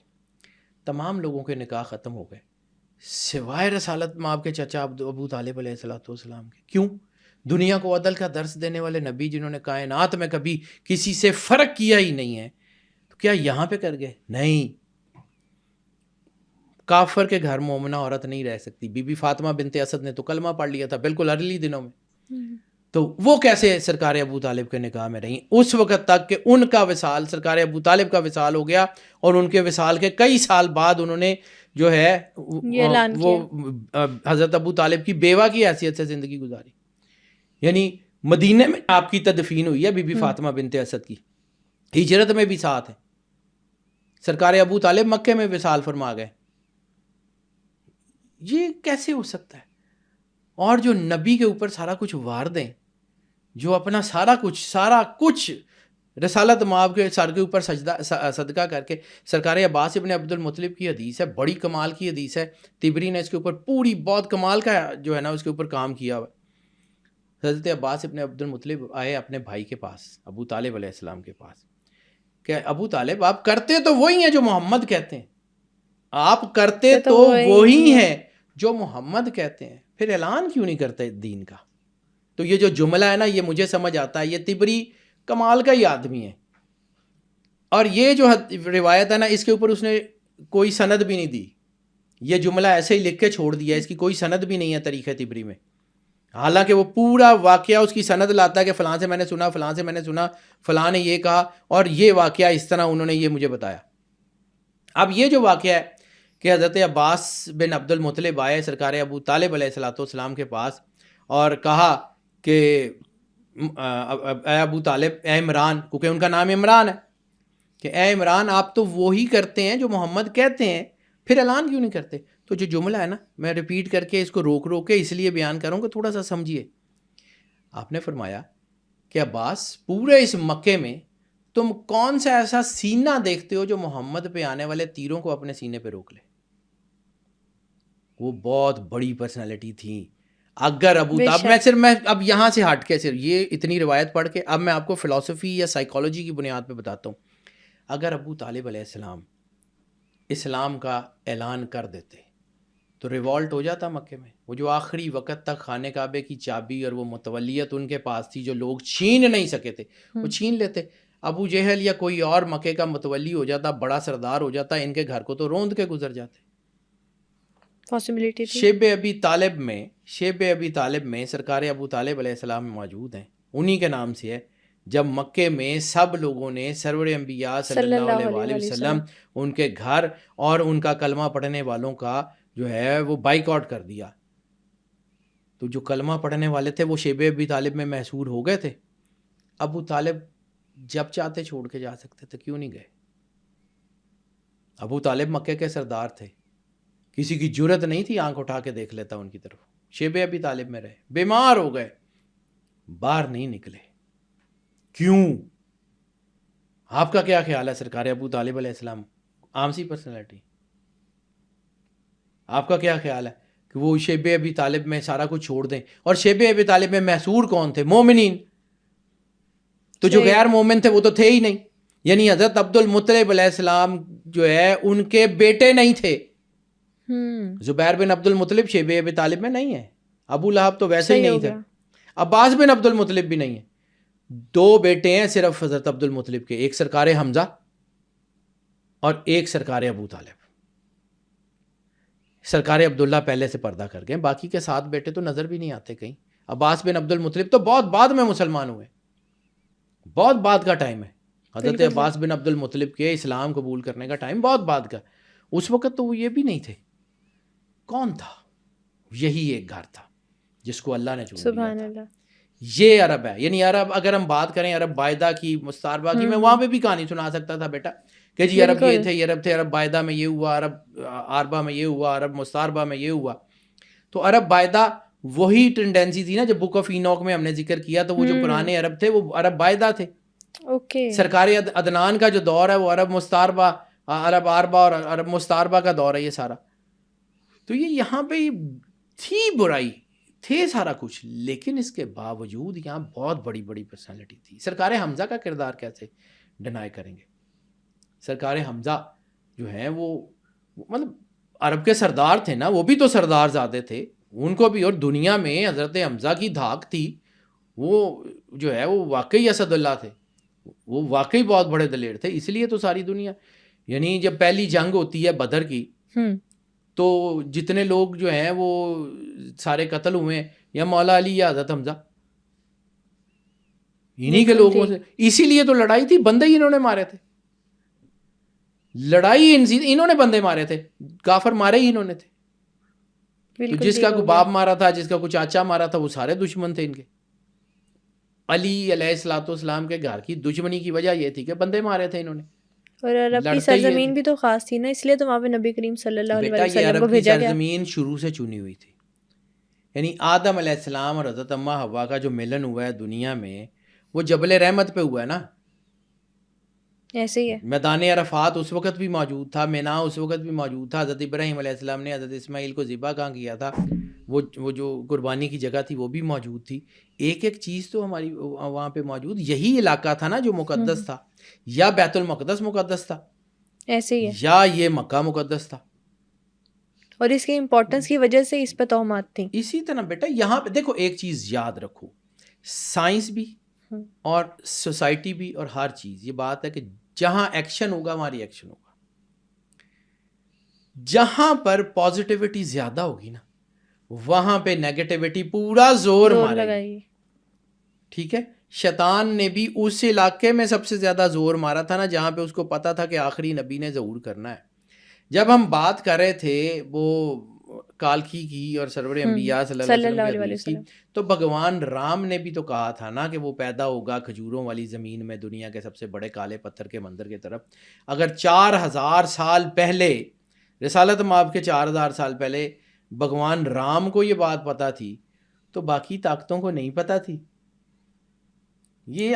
تمام لوگوں کے نکاح ختم ہو گئے سوائے رسالت مآب کے چچا ابو طالب علیہ السلام کے. کیوں؟ دنیا کو عدل کا درس دینے والے نبی جنہوں نے کائنات میں کبھی کسی سے فرق کیا ہی نہیں ہے، تو کیا یہاں پہ کر گئے؟ نہیں. کافر کے گھر مومنہ عورت نہیں رہ سکتی. بی بی فاطمہ بنت اسد نے تو کلمہ پڑھ لیا تھا بالکل ارلی دنوں میں، تو وہ کیسے سرکار ابو طالب کے نکاح میں رہیں اس وقت تک کہ ان کا وصال، سرکار ابو طالب کا وصال ہو گیا، اور ان کے وصال کے کئی سال بعد انہوں نے جو ہے وہ حضرت ابو طالب کی بیوہ کی حیثیت سے زندگی گزاری. یعنی مدینے میں آپ کی تدفین ہوئی ہے بی بی فاطمہ بنت اسد کی، ہجرت میں بھی ساتھ ہے. سرکار ابو طالب مکے میں وصال فرما گئے. یہ کیسے ہو سکتا ہے؟ اور جو نبی کے اوپر سارا کچھ وار دیں، جو اپنا سارا کچھ رسالت مآب کے سر کے اوپر صدقہ کر کے. سرکار عباس ابن عبد المطلب کی حدیث ہے، بڑی کمال کی حدیث ہے، طبری نے اس کے اوپر پوری بہت کمال کا جو ہے نا اس کے اوپر کام کیا ہوا. حضرت عباس ابن عبد المطلب آئے اپنے بھائی کے پاس، ابو طالب علیہ السلام کے پاس، کہ ابو طالب آپ کرتے تو وہی ہیں جو محمد کہتے ہیں، آپ کرتے تو وہی ہیں جو محمد کہتے ہیں، پھر اعلان کیوں نہیں کرتے دین کا؟ تو یہ جو جملہ ہے نا یہ مجھے سمجھ آتا ہے، یہ طبری کمال کا ہی آدمی ہے، اور یہ جو روایت ہے نا اس کے اوپر اس نے کوئی سند بھی نہیں دی. یہ جملہ ایسے ہی لکھ کے چھوڑ دیا، اس کی کوئی سند بھی نہیں ہے طریقہ طبری میں. حالانکہ وہ پورا واقعہ اس کی سند لاتا ہے کہ فلاں سے میں نے سنا، فلاں سے میں نے سنا، فلاں نے یہ کہا، اور یہ واقعہ اس طرح انہوں نے یہ مجھے بتایا. اب یہ جو واقعہ ہے کہ حضرت عباس بن عبد المطلب آئے سرکار ابو طالب علیہ السلام کے پاس اور کہا کہ اے ابو طالب، اے عمران، کیونکہ ان کا نام عمران ہے، کہ اے عمران آپ تو وہی کرتے ہیں جو محمد کہتے ہیں، پھر اعلان کیوں نہیں کرتے؟ تو جو جملہ ہے نا میں ریپیٹ کر کے اس کو روک کے اس لیے بیان کروں کہ تھوڑا سا سمجھیے. آپ نے فرمایا کہ عباس پورے اس مکے میں تم کون سا ایسا سینہ دیکھتے ہو جو محمد پہ آنے والے تیروں کو اپنے سینے پہ روک لے؟ وہ بہت بڑی پرسنالٹی تھی. اگر ابو طالب میں اب یہاں سے ہٹ کے صرف یہ اتنی روایت پڑھ کے اب میں آپ کو فلسفی یا سائیکالوجی کی بنیاد پہ بتاتا ہوں. اگر ابو طالب علیہ السلام اسلام کا اعلان کر دیتے تو ریوالٹ ہو جاتا مکے میں. وہ جو آخری وقت تک خانہ کعبے کی چابی اور وہ متولیت ان کے پاس تھی جو لوگ چھین نہیں سکے تھے، وہ چھین لیتے. ابو جہل یا کوئی اور مکے کا متولی ہو جاتا، بڑا سردار ہو جاتا، ان کے گھر کو تو روند کے گزر جاتے. شیب ابی طالب میں سرکار ابو طالب علیہ السلام موجود ہیں، انہی کے نام سے ہے. جب مکے میں سب لوگوں نے سرور انبیاء صلی اللہ علیہ وآلہ وسلم ان کے گھر اور ان کا کلمہ پڑھنے والوں کا جو ہے وہ بائیک آؤٹ کر دیا، تو جو کلمہ پڑھنے والے تھے وہ شیب ابی طالب میں محصور ہو گئے تھے. ابو طالب جب چاہتے چھوڑ کے جا سکتے تھے، کیوں نہیں گئے؟ ابو طالب مکے کے سردار تھے، کسی کی جرت نہیں تھی آنکھ اٹھا کے دیکھ لیتا ان کی طرف. شیب ابی طالب میں رہے، بیمار ہو گئے، باہر نہیں نکلے. کیوں؟ آپ کا کیا خیال ہے؟ سرکار ابو طالب علیہ السلام عام سی پرسنالٹی، آپ کا کیا خیال ہے کہ وہ شیب ابی طالب میں سارا کچھ چھوڑ دیں؟ اور شیب ابی طالب میں محصور کون تھے؟ مومنین. تو جو غیر مومن تھے وہ تو تھے ہی نہیں. یعنی حضرت عبد المطلب علیہ السلام جو ہے ان کے بیٹے نہیں تھے. زبیر بن عبد المطلب شیب ابی طالب میں نہیں ہے، ابو لہب تو ویسے ہی نہیں تھے، عباس بن عبد المطلب بھی نہیں ہے. 2 بیٹے ہیں صرف حضرت عبد المطلب کے، ایک سرکار حمزہ اور ایک سرکار ابو طالب. سرکار عبداللہ پہلے سے پردہ کر گئے، باقی کے 7 بیٹے تو نظر بھی نہیں آتے کہیں. عباس بن عبد المطلب تو بہت بعد میں مسلمان ہوئے، بہت بعد کا ٹائم ہے. حضرت عباس بن عبد المطلب کے اسلام قبول کرنے کا ٹائم بہت بعد کا. اس وقت تو وہ یہ بھی نہیں تھے. کون تھا؟ یہی ایک گھر تھا جس کو اللہ نے چن لیا تھا. یہ عرب ہے. یعنی عرب اگر ہم بات کریں عرب بائدہ کی، مستعربہ کی، میں وہاں پہ بھی کہانی سنا سکتا تھا بیٹا کہ جی عرب یہ تھے، یہ عرب تھے، عرب بائدہ میں یہ ہوا، عرب عربہ میں یہ ہوا، عرب مستعربہ میں یہ ہوا. تو عرب بائدہ وہی ٹینڈنسی تھی نا، جب بک آف اینوک میں ہم نے ذکر کیا تو وہ جو پرانے عرب تھے وہ عرب بائدہ تھے. سرکار عدنان کا جو دور ہے وہ عرب مستعربہ، عرب عربہ اور عرب مستعربہ کا دور ہے یہ سارا. تو یہ یہاں پہ تھی برائی، تھے سارا کچھ، لیکن اس کے باوجود یہاں بہت بڑی بڑی پرسنالٹی تھی. سرکار حمزہ کا کردار کیسے ڈینائی کریں گے؟ سرکار حمزہ جو ہیں وہ مطلب عرب کے سردار تھے نا، وہ بھی تو سردار زادے تھے، ان کو بھی. اور دنیا میں حضرت حمزہ کی دھاک تھی، وہ جو ہے وہ واقعی اسد اللہ تھے، وہ واقعی بہت بڑے دلیر تھے. اس لیے تو ساری دنیا، یعنی جب پہلی جنگ ہوتی ہے بدر کی تو جتنے لوگ جو ہیں وہ سارے قتل ہوئے یا مولا علی یا حضرت حمزہ، انہی کے لوگوں سے. اسی لیے تو لڑائی تھی، بندے ہی انہوں نے مارے تھے. لڑائی انہوں نے بندے مارے تھے، کافر مارے ہی انہوں نے تھے. تو جس کا کوئی باپ مارا تھا، جس کا کوئی چاچا مارا تھا، وہ سارے دشمن تھے ان کے. علی علیہ الصلوۃ والسلام کے گھر کی دشمنی کی وجہ یہ تھی کہ بندے مارے تھے انہوں نے. اور عرب کی سرزمین بھی تو خاص تھی نا، اس لیے تو وہاں پہ نبی کریم صلی اللہ علیہ وسلم کو بھیجا گیا. سرزمین شروع سے چنی ہوئی تھی. یعنی آدم علیہ السلام اور حضرت اماں حوا کا جو ملن ہوا ہے دنیا میں، وہ جبل رحمت پہ ہوا ہے نا. ایسے ہی ہے. میدان عرفات اس وقت بھی موجود تھا، مینا اس وقت بھی موجود تھا. حضرت ابراہیم علیہ السلام نے حضرت اسماعیل کو ذبح کہاں کیا تھا، وہ جو قربانی کی جگہ تھی وہ بھی موجود تھی. ایک ایک چیز تو ہماری وہاں پہ موجود. یہی علاقہ تھا نا جو مقدس تھا، یا بیت المقدس مقدس تھا، ایسے ہی ہے، یا یہ مکہ مقدس تھا. اور اس کی امپورٹنس کی وجہ سے اس پہ تہمات تھیں. اسی طرح بیٹا یہاں پہ دیکھو ایک چیز یاد رکھو، سائنس بھی اور سوسائٹی بھی اور ہر چیز، یہ بات ہے کہ جہاں ایکشن ہوگا وہاں ری ایکشن ہوگا. جہاں پر پازیٹیوٹی زیادہ ہوگی نا وہاں پہ نیگیٹیوٹی پورا زور مارے گی. ٹھیک ہے. شیطان نے بھی اس علاقے میں سب سے زیادہ زور مارا تھا نا جہاں پہ اس کو پتا تھا کہ آخری نبی نے ظہور کرنا ہے. جب ہم بات کر رہے تھے وہ کالکی کی اور سرور انبیاء صلی اللہ علیہ وسلم کی، تو بھگوان رام نے بھی تو کہا تھا نا کہ وہ پیدا ہوگا کھجوروں والی زمین میں، دنیا کے سب سے بڑے کالے پتھر کے مندر کی طرف. اگر 4000 سال پہلے، رسالت مآب کے 4000 سال پہلے بھگوان رام کو یہ بات پتا تھی تو باقی طاقتوں کو نہیں پتا تھی. یہ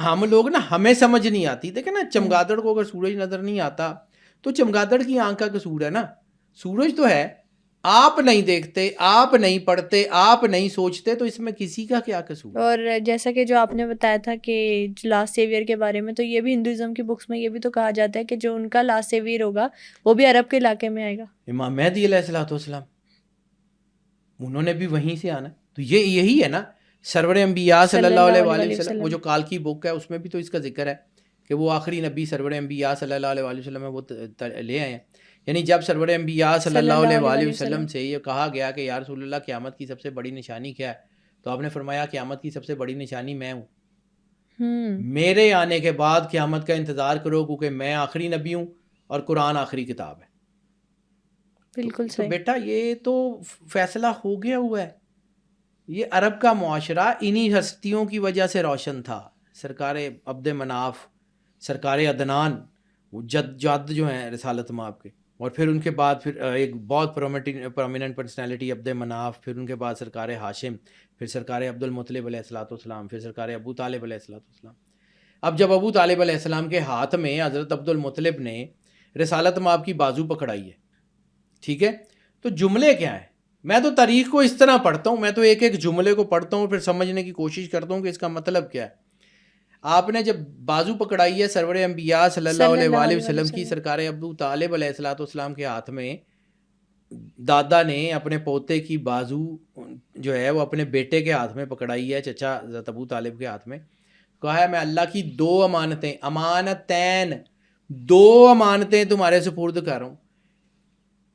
ہم لوگ نا ہمیں سمجھ نہیں آتی. دیکھیں نا چمگادڑ کو اگر سورج نظر نہیں آتا تو چمگادڑ کی آنکھ کا قصور ہے نا. سورج تو ہے، آپ نہیں دیکھتے، آپ نہیں پڑھتے، آپ نہیں سوچتے، تو اس میں کسی کا کیا قصور؟ اور جیسا کہ جو آپ نے بتایا تھا کہ لاسٹ سیویئر کے بارے میں، تو یہ بھی ہندوازم کی بکس میں یہ بھی تو کہا جاتا ہے کہ جو ان کا لاسٹ سیویئر ہوگا وہ بھی عرب کے علاقے میں آئے گا. امام مہدی علیہ الصلوۃ والسلام، انہوں نے بھی وہیں سے آنا. تو یہی ہے نا سرور انبیاء صلی اللہ علیہ وسلم. وہ جو کال کی بک ہے اس میں بھی تو اس کا ذکر ہے کہ وہ آخری نبی سرور انبیاء صلی اللہ علیہ وسلم ہے، وہ لے آئے ہیں. یعنی جب سرور انبیاء صلی اللہ علیہ وسلم سے یہ کہا گیا کہ یا رسول اللہ قیامت کی سب سے بڑی نشانی کیا ہے، تو آپ نے فرمایا قیامت کی سب سے بڑی نشانی میں ہوں. میرے آنے کے بعد قیامت کا انتظار کرو کیونکہ میں آخری نبی ہوں اور قرآن آخری کتاب ہے. بالکل تو بیٹا یہ تو فیصلہ ہو گیا ہوا ہے. یہ عرب کا معاشرہ انہی ہستیوں کی وجہ سے روشن تھا. سرکار عبد مناف، سرکار عدنان، وہ جد جو ہیں رسالت مآب کے، اور پھر ان کے بعد پھر ایک بہت پرومیننٹ پرسنالٹی عبد مناف، پھر ان کے بعد سرکار ہاشم، پھر سرکار عبد المطلب علیہ الصلوۃ والسلام، پھر سرکار ابو طالب علیہ الصلوۃ والسلام. اب جب ابو طالب علیہ السلام کے ہاتھ میں حضرت عبد المطلب نے رسالت مآب کی بازو پکڑائی ہے، ٹھیک ہے، تو جملے کیا ہیں؟ میں تو تاریخ کو اس طرح پڑھتا ہوں، میں تو ایک ایک جملے کو پڑھتا ہوں، پھر سمجھنے کی کوشش کرتا ہوں کہ اس کا مطلب کیا ہے. آپ نے جب بازو پکڑائی ہے سرور انبیاء صلی اللہ علیہ وسلم کی، سرکار ابو طالب علیہ الصلوۃ والسلام کے ہاتھ میں، دادا نے اپنے پوتے کی بازو جو ہے وہ اپنے بیٹے کے ہاتھ میں پکڑائی ہے، چچا حضرت ابو طالب کے ہاتھ میں. کہا ہے میں اللہ کی 2 امانتیں، امانتین، 2 امانتیں تمہارے سپرد کر رہا ہوں.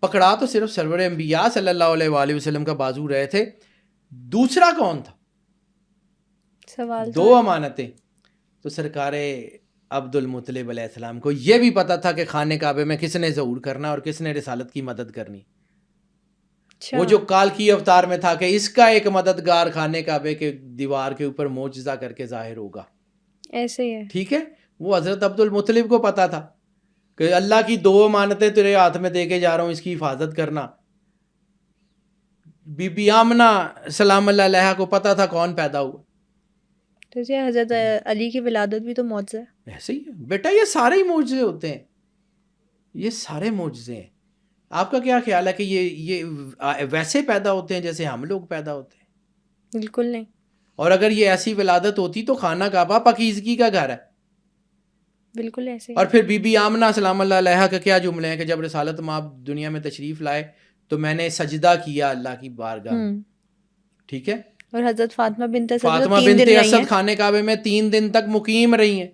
پکڑا تو صرف سرور انبیاء صلی اللہ علیہ وآلہ وسلم کا بازو رہے تھے. دوسرا کون تھا؟ سوال دو امانتیں. تو سرکار عبد المطلب علیہ السلام کو یہ بھی پتا تھا کہ خانہ کعبے میں کس نے ظہور کرنا اور کس نے رسالت کی مدد کرنی. وہ جو کالکی اوتار میں تھا کہ اس کا ایک مددگار خانہ کعبے کے دیوار کے اوپر معجزہ کر کے ظاہر ہوگا. ایسے ہی ہے. ٹھیک ہے. وہ حضرت عبد المطلب کو پتا تھا کہ اللہ کی دو امانتیں تیرے ہاتھ میں دے کے جا رہا ہوں, اس کی حفاظت کرنا. بی بی آمنہ سلام اللہ علیہا کو پتا تھا کون پیدا ہوا. تو حضرت علی کی ولادت بھی تو معجزہ ہے. ایسے ہی ہے بیٹا, یہ سارے ہی معجزے ہوتے ہیں, یہ سارے معجزے ہیں. آپ کا کیا خیال ہے کہ یہ ویسے پیدا ہوتے ہیں جیسے ہم لوگ پیدا ہوتے ہیں؟ بالکل نہیں. اور اگر یہ ایسی ولادت ہوتی تو خانہ کعبہ پاکیزگی کا گھر ہے. بالکل ایسے. اور پھر بی بی آمنہ سلام اللہ علیہا کا کیا جملے ہیں کہ جب رسالت مآب دنیا میں تشریف لائے تو میں نے سجدہ کیا اللہ کی بارگاہ میں. ٹھیک ہے. اور حضرت فاطمہ بنت اسد خانہ کعبے میں 3 دن تک مقیم رہی ہیں.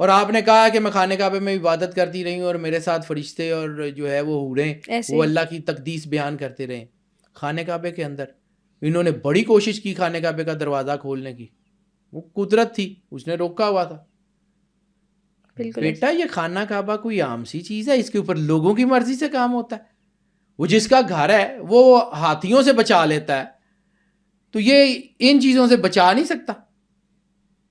اور آپ نے کہا کہ میں خانہ کعبے میں عبادت کرتی رہی ہوں اور میرے ساتھ فرشتے اور جو ہے وہ حوریں وہ اللہ کی تقدیس بیان کرتے رہے خانہ کعبے کے اندر. انہوں نے بڑی کوشش کی خانہ کعبے کا دروازہ کھولنے کی, وہ قدرت تھی, اس نے روکا ہوا تھا. بیٹا یہ خانہ کعبہ کوئی عام سی چیز ہے, اس کے اوپر لوگوں کی مرضی سے کام ہوتا ہے. وہ جس کا گھر ہے وہ ہاتھیوں سے بچا لیتا ہے, تو یہ ان چیزوں سے بچا نہیں سکتا.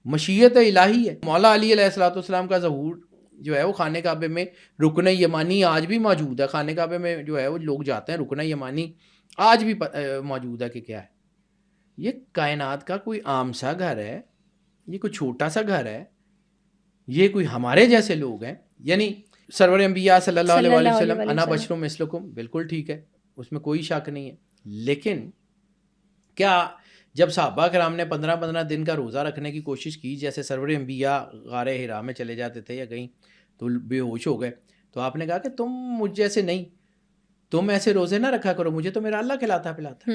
مشیت الہی ہے. مولا علی علیہ الصلوۃ والسلام کا ظہور جو ہے وہ خانہ کعبے میں رکن یمانی آج بھی موجود ہے. خانہ کعبے میں جو ہے وہ لوگ جاتے ہیں, رکن یمانی آج بھی موجود ہے. کہ کیا ہے یہ کائنات کا کوئی عام سا گھر ہے, یہ کوئی چھوٹا سا گھر ہے, یہ کوئی ہمارے جیسے لوگ ہیں. یعنی سرور انبیاء صلی اللہ علیہ وسلم انا بشر مثلکم, بالکل ٹھیک ہے, اس میں کوئی شک نہیں ہے. لیکن کیا جب صحابہ کرام نے 15 دن کا روزہ رکھنے کی کوشش کی, جیسے سرور انبیاء غار حرا میں چلے جاتے تھے یا کہیں تو بے ہوش ہو گئے, تو آپ نے کہا کہ تم مجھ جیسے نہیں, تم ایسے روزے نہ رکھا کرو, مجھے تو میرا اللہ کھلاتا پلاتا.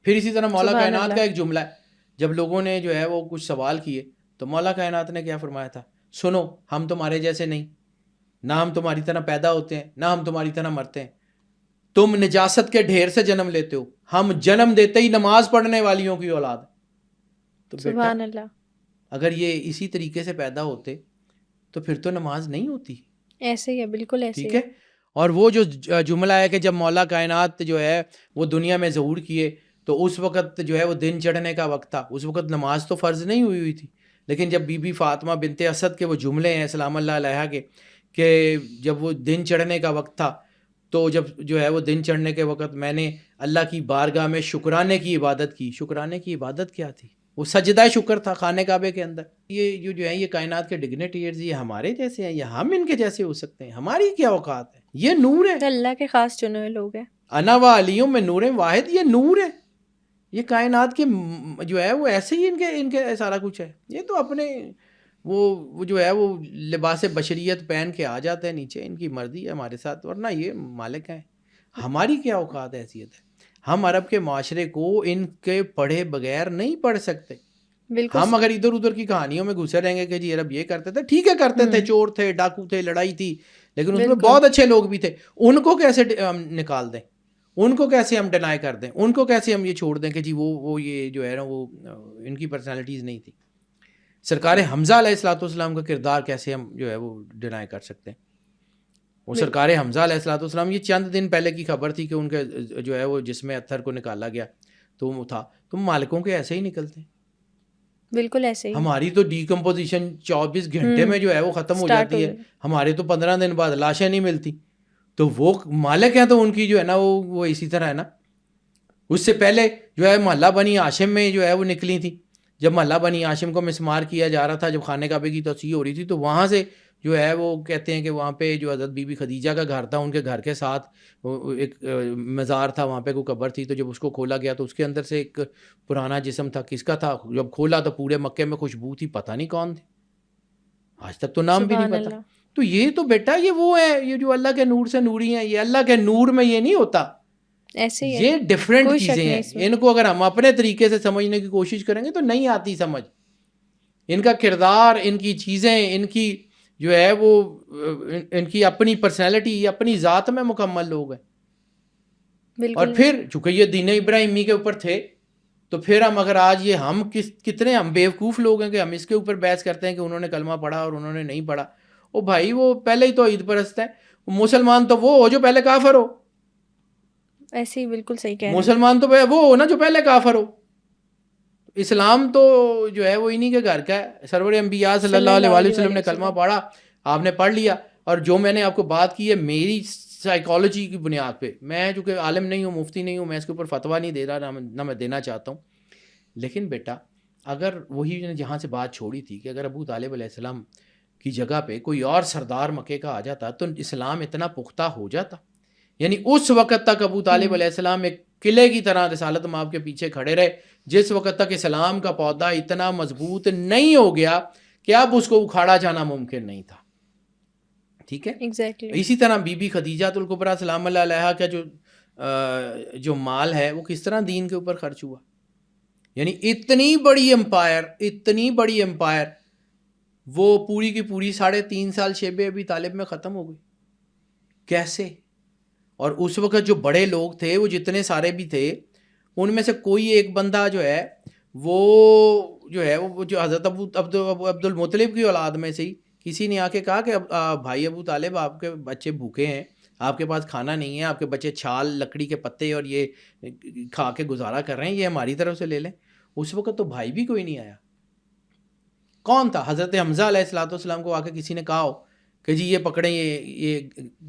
پھر اسی طرح مولا کائنات کا ایک جملہ ہے, جب لوگوں نے جو ہے وہ کچھ سوال کیے تو مولا کائنات نے کیا فرمایا تھا, سنو ہم تمہارے جیسے نہیں, نہ ہم تمہاری طرح پیدا ہوتے ہیں نہ ہم تمہاری طرح مرتے ہیں. تم نجاست کے ڈھیر سے جنم لیتے ہو, ہم جنم دیتے ہی نماز پڑھنے والیوں کی اولاد. تو سبحان اللہ, اگر یہ اسی طریقے سے پیدا ہوتے تو پھر تو نماز نہیں ہوتی. ایسے ہی ہے, بالکل ایسے. ٹھیک ہے. اور وہ جو جملہ ہے کہ جب مولا کائنات جو ہے وہ دنیا میں ظہور کیے تو اس وقت جو ہے وہ دن چڑھنے کا وقت تھا, اس وقت نماز تو فرض نہیں ہوئی تھی. لیکن جب بی بی فاطمہ بنت اسد کے وہ جملے ہیں سلام اللہ علیہا کے کہ جب وہ دن چڑھنے کا وقت تھا تو جب جو ہے وہ دن چڑھنے کے وقت میں نے اللہ کی بارگاہ میں شکرانے کی عبادت کی. شکرانے کی عبادت کیا تھی؟ وہ سجدہ شکر تھا خانہ کعبے کے اندر. یہ جو ہے یہ کائنات کے ڈگنیٹیئرز یہ ہمارے جیسے ہیں یا ہم ان کے جیسے ہو سکتے ہیں؟ ہماری کیا اوقات ہے؟ یہ نور ہے, اللہ کے خاص چنے ہوئے لوگ ہیں. انا و علیہم من نور واحد, یہ نور ہے. یہ کائنات کے جو ہے وہ ایسے ہی ان کے سارا کچھ ہے. یہ تو اپنے وہ جو ہے وہ لباس بشریت پہن کے آ جاتے ہیں نیچے, ان کی مرضی ہے ہمارے ساتھ, ورنہ یہ مالک ہیں. ہماری کیا اوقات حیثیت ہے؟ ہم عرب کے معاشرے کو ان کے پڑھے بغیر نہیں پڑھ سکتے. ہم اگر ادھر ادھر کی کہانیوں میں گھسے رہیں گے کہ جی عرب یہ کرتے تھے, ٹھیک ہے کرتے تھے, چور تھے, ڈاکو تھے, لڑائی تھی, لیکن اس میں بہت اچھے لوگ بھی تھے. ان کو کیسے ہم نکال دیں, ان کو کیسے ہم ڈینائی کر دیں, ان کو کیسے ہم یہ چھوڑ دیں کہ جی وہ یہ جو ہے نا وہ ان کی پرسنالٹیز نہیں تھی. سرکار حمزہ علیہ الصلوۃ والسلام کا کردار کیسے ہم جو ہے وہ ڈینائی کر سکتے ہیں؟ وہ سرکار حمزہ علیہ الصلوۃ والسلام, یہ چند دن پہلے کی خبر تھی کہ ان کے جو ہے وہ جسم اتھر کو نکالا گیا تو وہ تھا. تم مالکوں کے ایسے ہی نکلتے ہیں. بالکل ایسے ہی. ہماری تو ڈیکمپوزیشن 24 گھنٹے میں جو ہے وہ ختم ہو جاتی ہے, ہمارے تو 15 دن بعد لاشیں نہیں ملتی. تو وہ مالک ہیں تو ان کی جو ہے نا وہ اسی طرح ہے نا. اس سے پہلے جو ہے محلہ بنی ہاشم میں جو ہے وہ نکلی تھی, جب محلہ بنی ہاشم کو مسمار کیا جا رہا تھا, جب خانہ کعبے کی توسیع ہو رہی تھی, تو وہاں سے جو ہے وہ کہتے ہیں کہ وہاں پہ جو حضرت بی بی خدیجہ کا گھر تھا, ان کے گھر کے ساتھ ایک مزار تھا, وہاں پہ کوئی قبر تھی. تو جب اس کو کھولا گیا تو اس کے اندر سے ایک پرانا جسم تھا. کس کا تھا؟ جب کھولا تو پورے مکے میں خوشبو تھی, پتہ نہیں کون تھے, آج تک تو نام بھی نہیں پتا. تو یہ تو بیٹا یہ وہ ہے, یہ جو اللہ کے نور سے نوری ہیں, یہ اللہ کے نور میں یہ نہیں ہوتا, ایسے ہی یہ ڈفرینٹ چیزیں ہیں. ان کو اگر ہم اپنے طریقے سے سمجھنے کی کوشش کریں گے تو نہیں آتی سمجھ. ان کا کردار, ان کی چیزیں, ان کی جو ہے وہ ان کی اپنی پرسنالٹی اپنی ذات میں مکمل لوگ ہیں. اور پھر چونکہ یہ دین ابراہیمی کے اوپر تھے تو پھر ہم اگر آج یہ ہم کتنے ہم بیوقوف لوگ ہیں کہ ہم اس کے اوپر بحث کرتے ہیں کہ انہوں نے کلمہ پڑھا اور انہوں نے نہیں پڑھا. او بھائی وہ پہلے ہی تو عید پرست ہے. مسلمان تو وہ ہو جو پہلے کافر ہو. ایسے ہی بالکل صحیح کہہ رہے ہیں. مسلمان تو وہ ہو نا جو پہلے کافر ہو. اسلام تو جو ہے وہ انہی کے گھر کا ہے. سرور انبیاء صلی اللہ علیہ وآلہ وسلم نے کلمہ پڑھا, آپ نے پڑھ لیا. اور جو میں نے آپ کو بات کی ہے میری سائیکالوجی کی بنیاد پہ, میں چونکہ عالم نہیں ہوں, مفتی نہیں ہوں, میں اس کے اوپر فتویٰ نہیں دے رہا, نہ میں دینا چاہتا ہوں. لیکن بیٹا اگر وہی جہاں سے بات چھوڑی تھی کہ اگر ابو طالب علیہ السلام کی جگہ پہ کوئی اور سردار مکے کا آ جاتا تو اسلام اتنا پختہ ہو جاتا. یعنی اس وقت تک ابو طالب علیہ السلام ایک قلعے کی طرح رسالت مآب کے پیچھے کھڑے رہے, جس وقت تک اسلام کا پودا اتنا مضبوط نہیں ہو گیا کہ اب اس کو اکھاڑا جانا ممکن نہیں تھا. ٹھیک ہے, اسی طرح بی بی خدیجہ الکبریٰ سلام اللہ علیہا کا جو مال ہے وہ کس طرح دین کے اوپر خرچ ہوا. یعنی اتنی بڑی امپائر وہ پوری کی پوری 3.5 سال شیب ابی طالب میں ختم ہو گئی. کیسے؟ اور اس وقت جو بڑے لوگ تھے وہ جتنے سارے بھی تھے ان میں سے کوئی ایک بندہ جو ہے وہ جو حضرت عبد المطلب کی اولاد میں سے ہی کسی نے آ کے کہا کہ بھائی ابو طالب آپ کے بچے بھوکے ہیں, آپ کے پاس کھانا نہیں ہے, آپ کے بچے چھال لکڑی کے پتے اور یہ کھا کے گزارا کر رہے ہیں, یہ ہماری طرف سے لے لیں. اس وقت تو بھائی بھی کوئی نہیں آیا. کون تھا؟ حضرت حمزہ علیہ الصلوۃ والسلام کو آ کے کسی نے کہا ہو کہ جی یہ پکڑیں یہ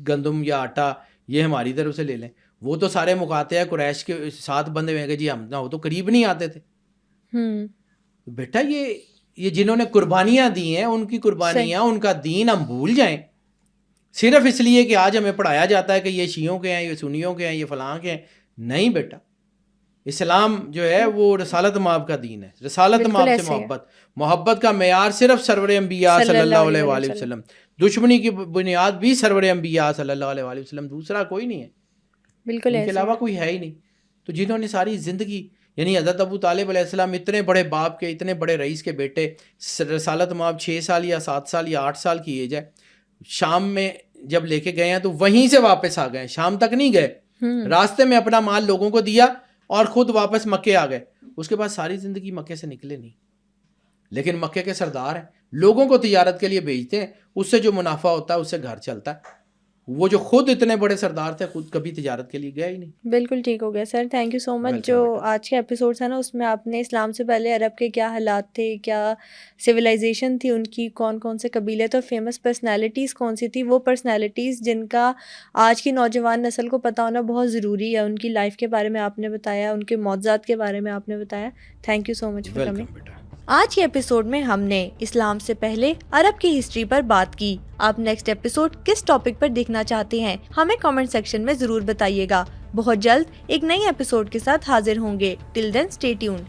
گندم یا آٹا یہ ہماری طرف سے لے لیں. وہ تو سارے مقاطع قریش کے ساتھ بندے ہوئے کہ جی ہم نہ وہ تو قریب نہیں آتے تھے. بیٹا یہ جنہوں نے قربانیاں دی ہیں ان کی قربانیاں ان کا دین ہم بھول جائیں صرف اس لیے کہ آج ہمیں پڑھایا جاتا ہے کہ یہ شیعوں کے ہیں, یہ سنیوں کے ہیں, یہ فلاں کے ہیں. نہیں بیٹا, اسلام جو ہے وہ رسالت مآب کا دین ہے. رسالت مآب سے محبت کا معیار صرف سرور انبیاء صلی اللہ علیہ وآلہ وسلم. دشمنی کی بنیاد بھی سرور انبیاء صلی اللہ علیہ وآلہ وسلم, دوسرا کوئی نہیں ہے, بالکل ان کے علاوہ کوئی ہے ہی نہیں. تو جنہوں نے ساری زندگی یعنی حضرت ابو طالب علیہ السلام اتنے بڑے باپ کے, اتنے بڑے رئیس کے بیٹے, رسالت مآب 6 سال یا 7 سال یا 8 سال کی ایج ہے, شام میں جب لے کے گئے ہیں تو وہیں سے واپس آ گئے, شام تک نہیں گئے, راستے میں اپنا مال لوگوں کو دیا اور خود واپس مکے آ گئے. اس کے بعد ساری زندگی مکے سے نکلے نہیں. لیکن مکے کے سردار ہیں, لوگوں کو تجارت کے لیے بھیجتے ہیں, اس سے جو منافع ہوتا ہے اس سے گھر چلتا ہے. وہ جو خود اتنے بڑے سردار تھے خود کبھی تجارت کے لیے گیا ہی نہیں. بالکل ٹھیک ہو گیا سر, تھینک یو سو مچ. جو آج کے ایپیسوڈس ہیں نا اس میں آپ نے اسلام سے پہلے عرب کے کیا حالات تھے, کیا سویلائزیشن تھی ان کی, کون کون سے قبیلے تھے, اور فیمس پرسنالٹیز کون سی تھی, وہ پرسنالٹیز جن کا آج کی نوجوان نسل کو پتہ ہونا بہت ضروری ہے. ان کی لائف کے بارے میں آپ نے بتایا, ان کے معجزات کے بارے میں آپ نے بتایا. Thank you so much for coming. آج کے ایپیسوڈ میں ہم نے اسلام سے پہلے عرب کی ہسٹری پر بات کی. آپ نیکسٹ ایپیسوڈ کس ٹاپک پر دیکھنا چاہتے ہیں ہمیں کمنٹ سیکشن میں ضرور بتائیے گا. بہت جلد ایک نئی ایپیسوڈ کے ساتھ حاضر ہوں گے. ٹل دین اسٹے ٹیونڈ.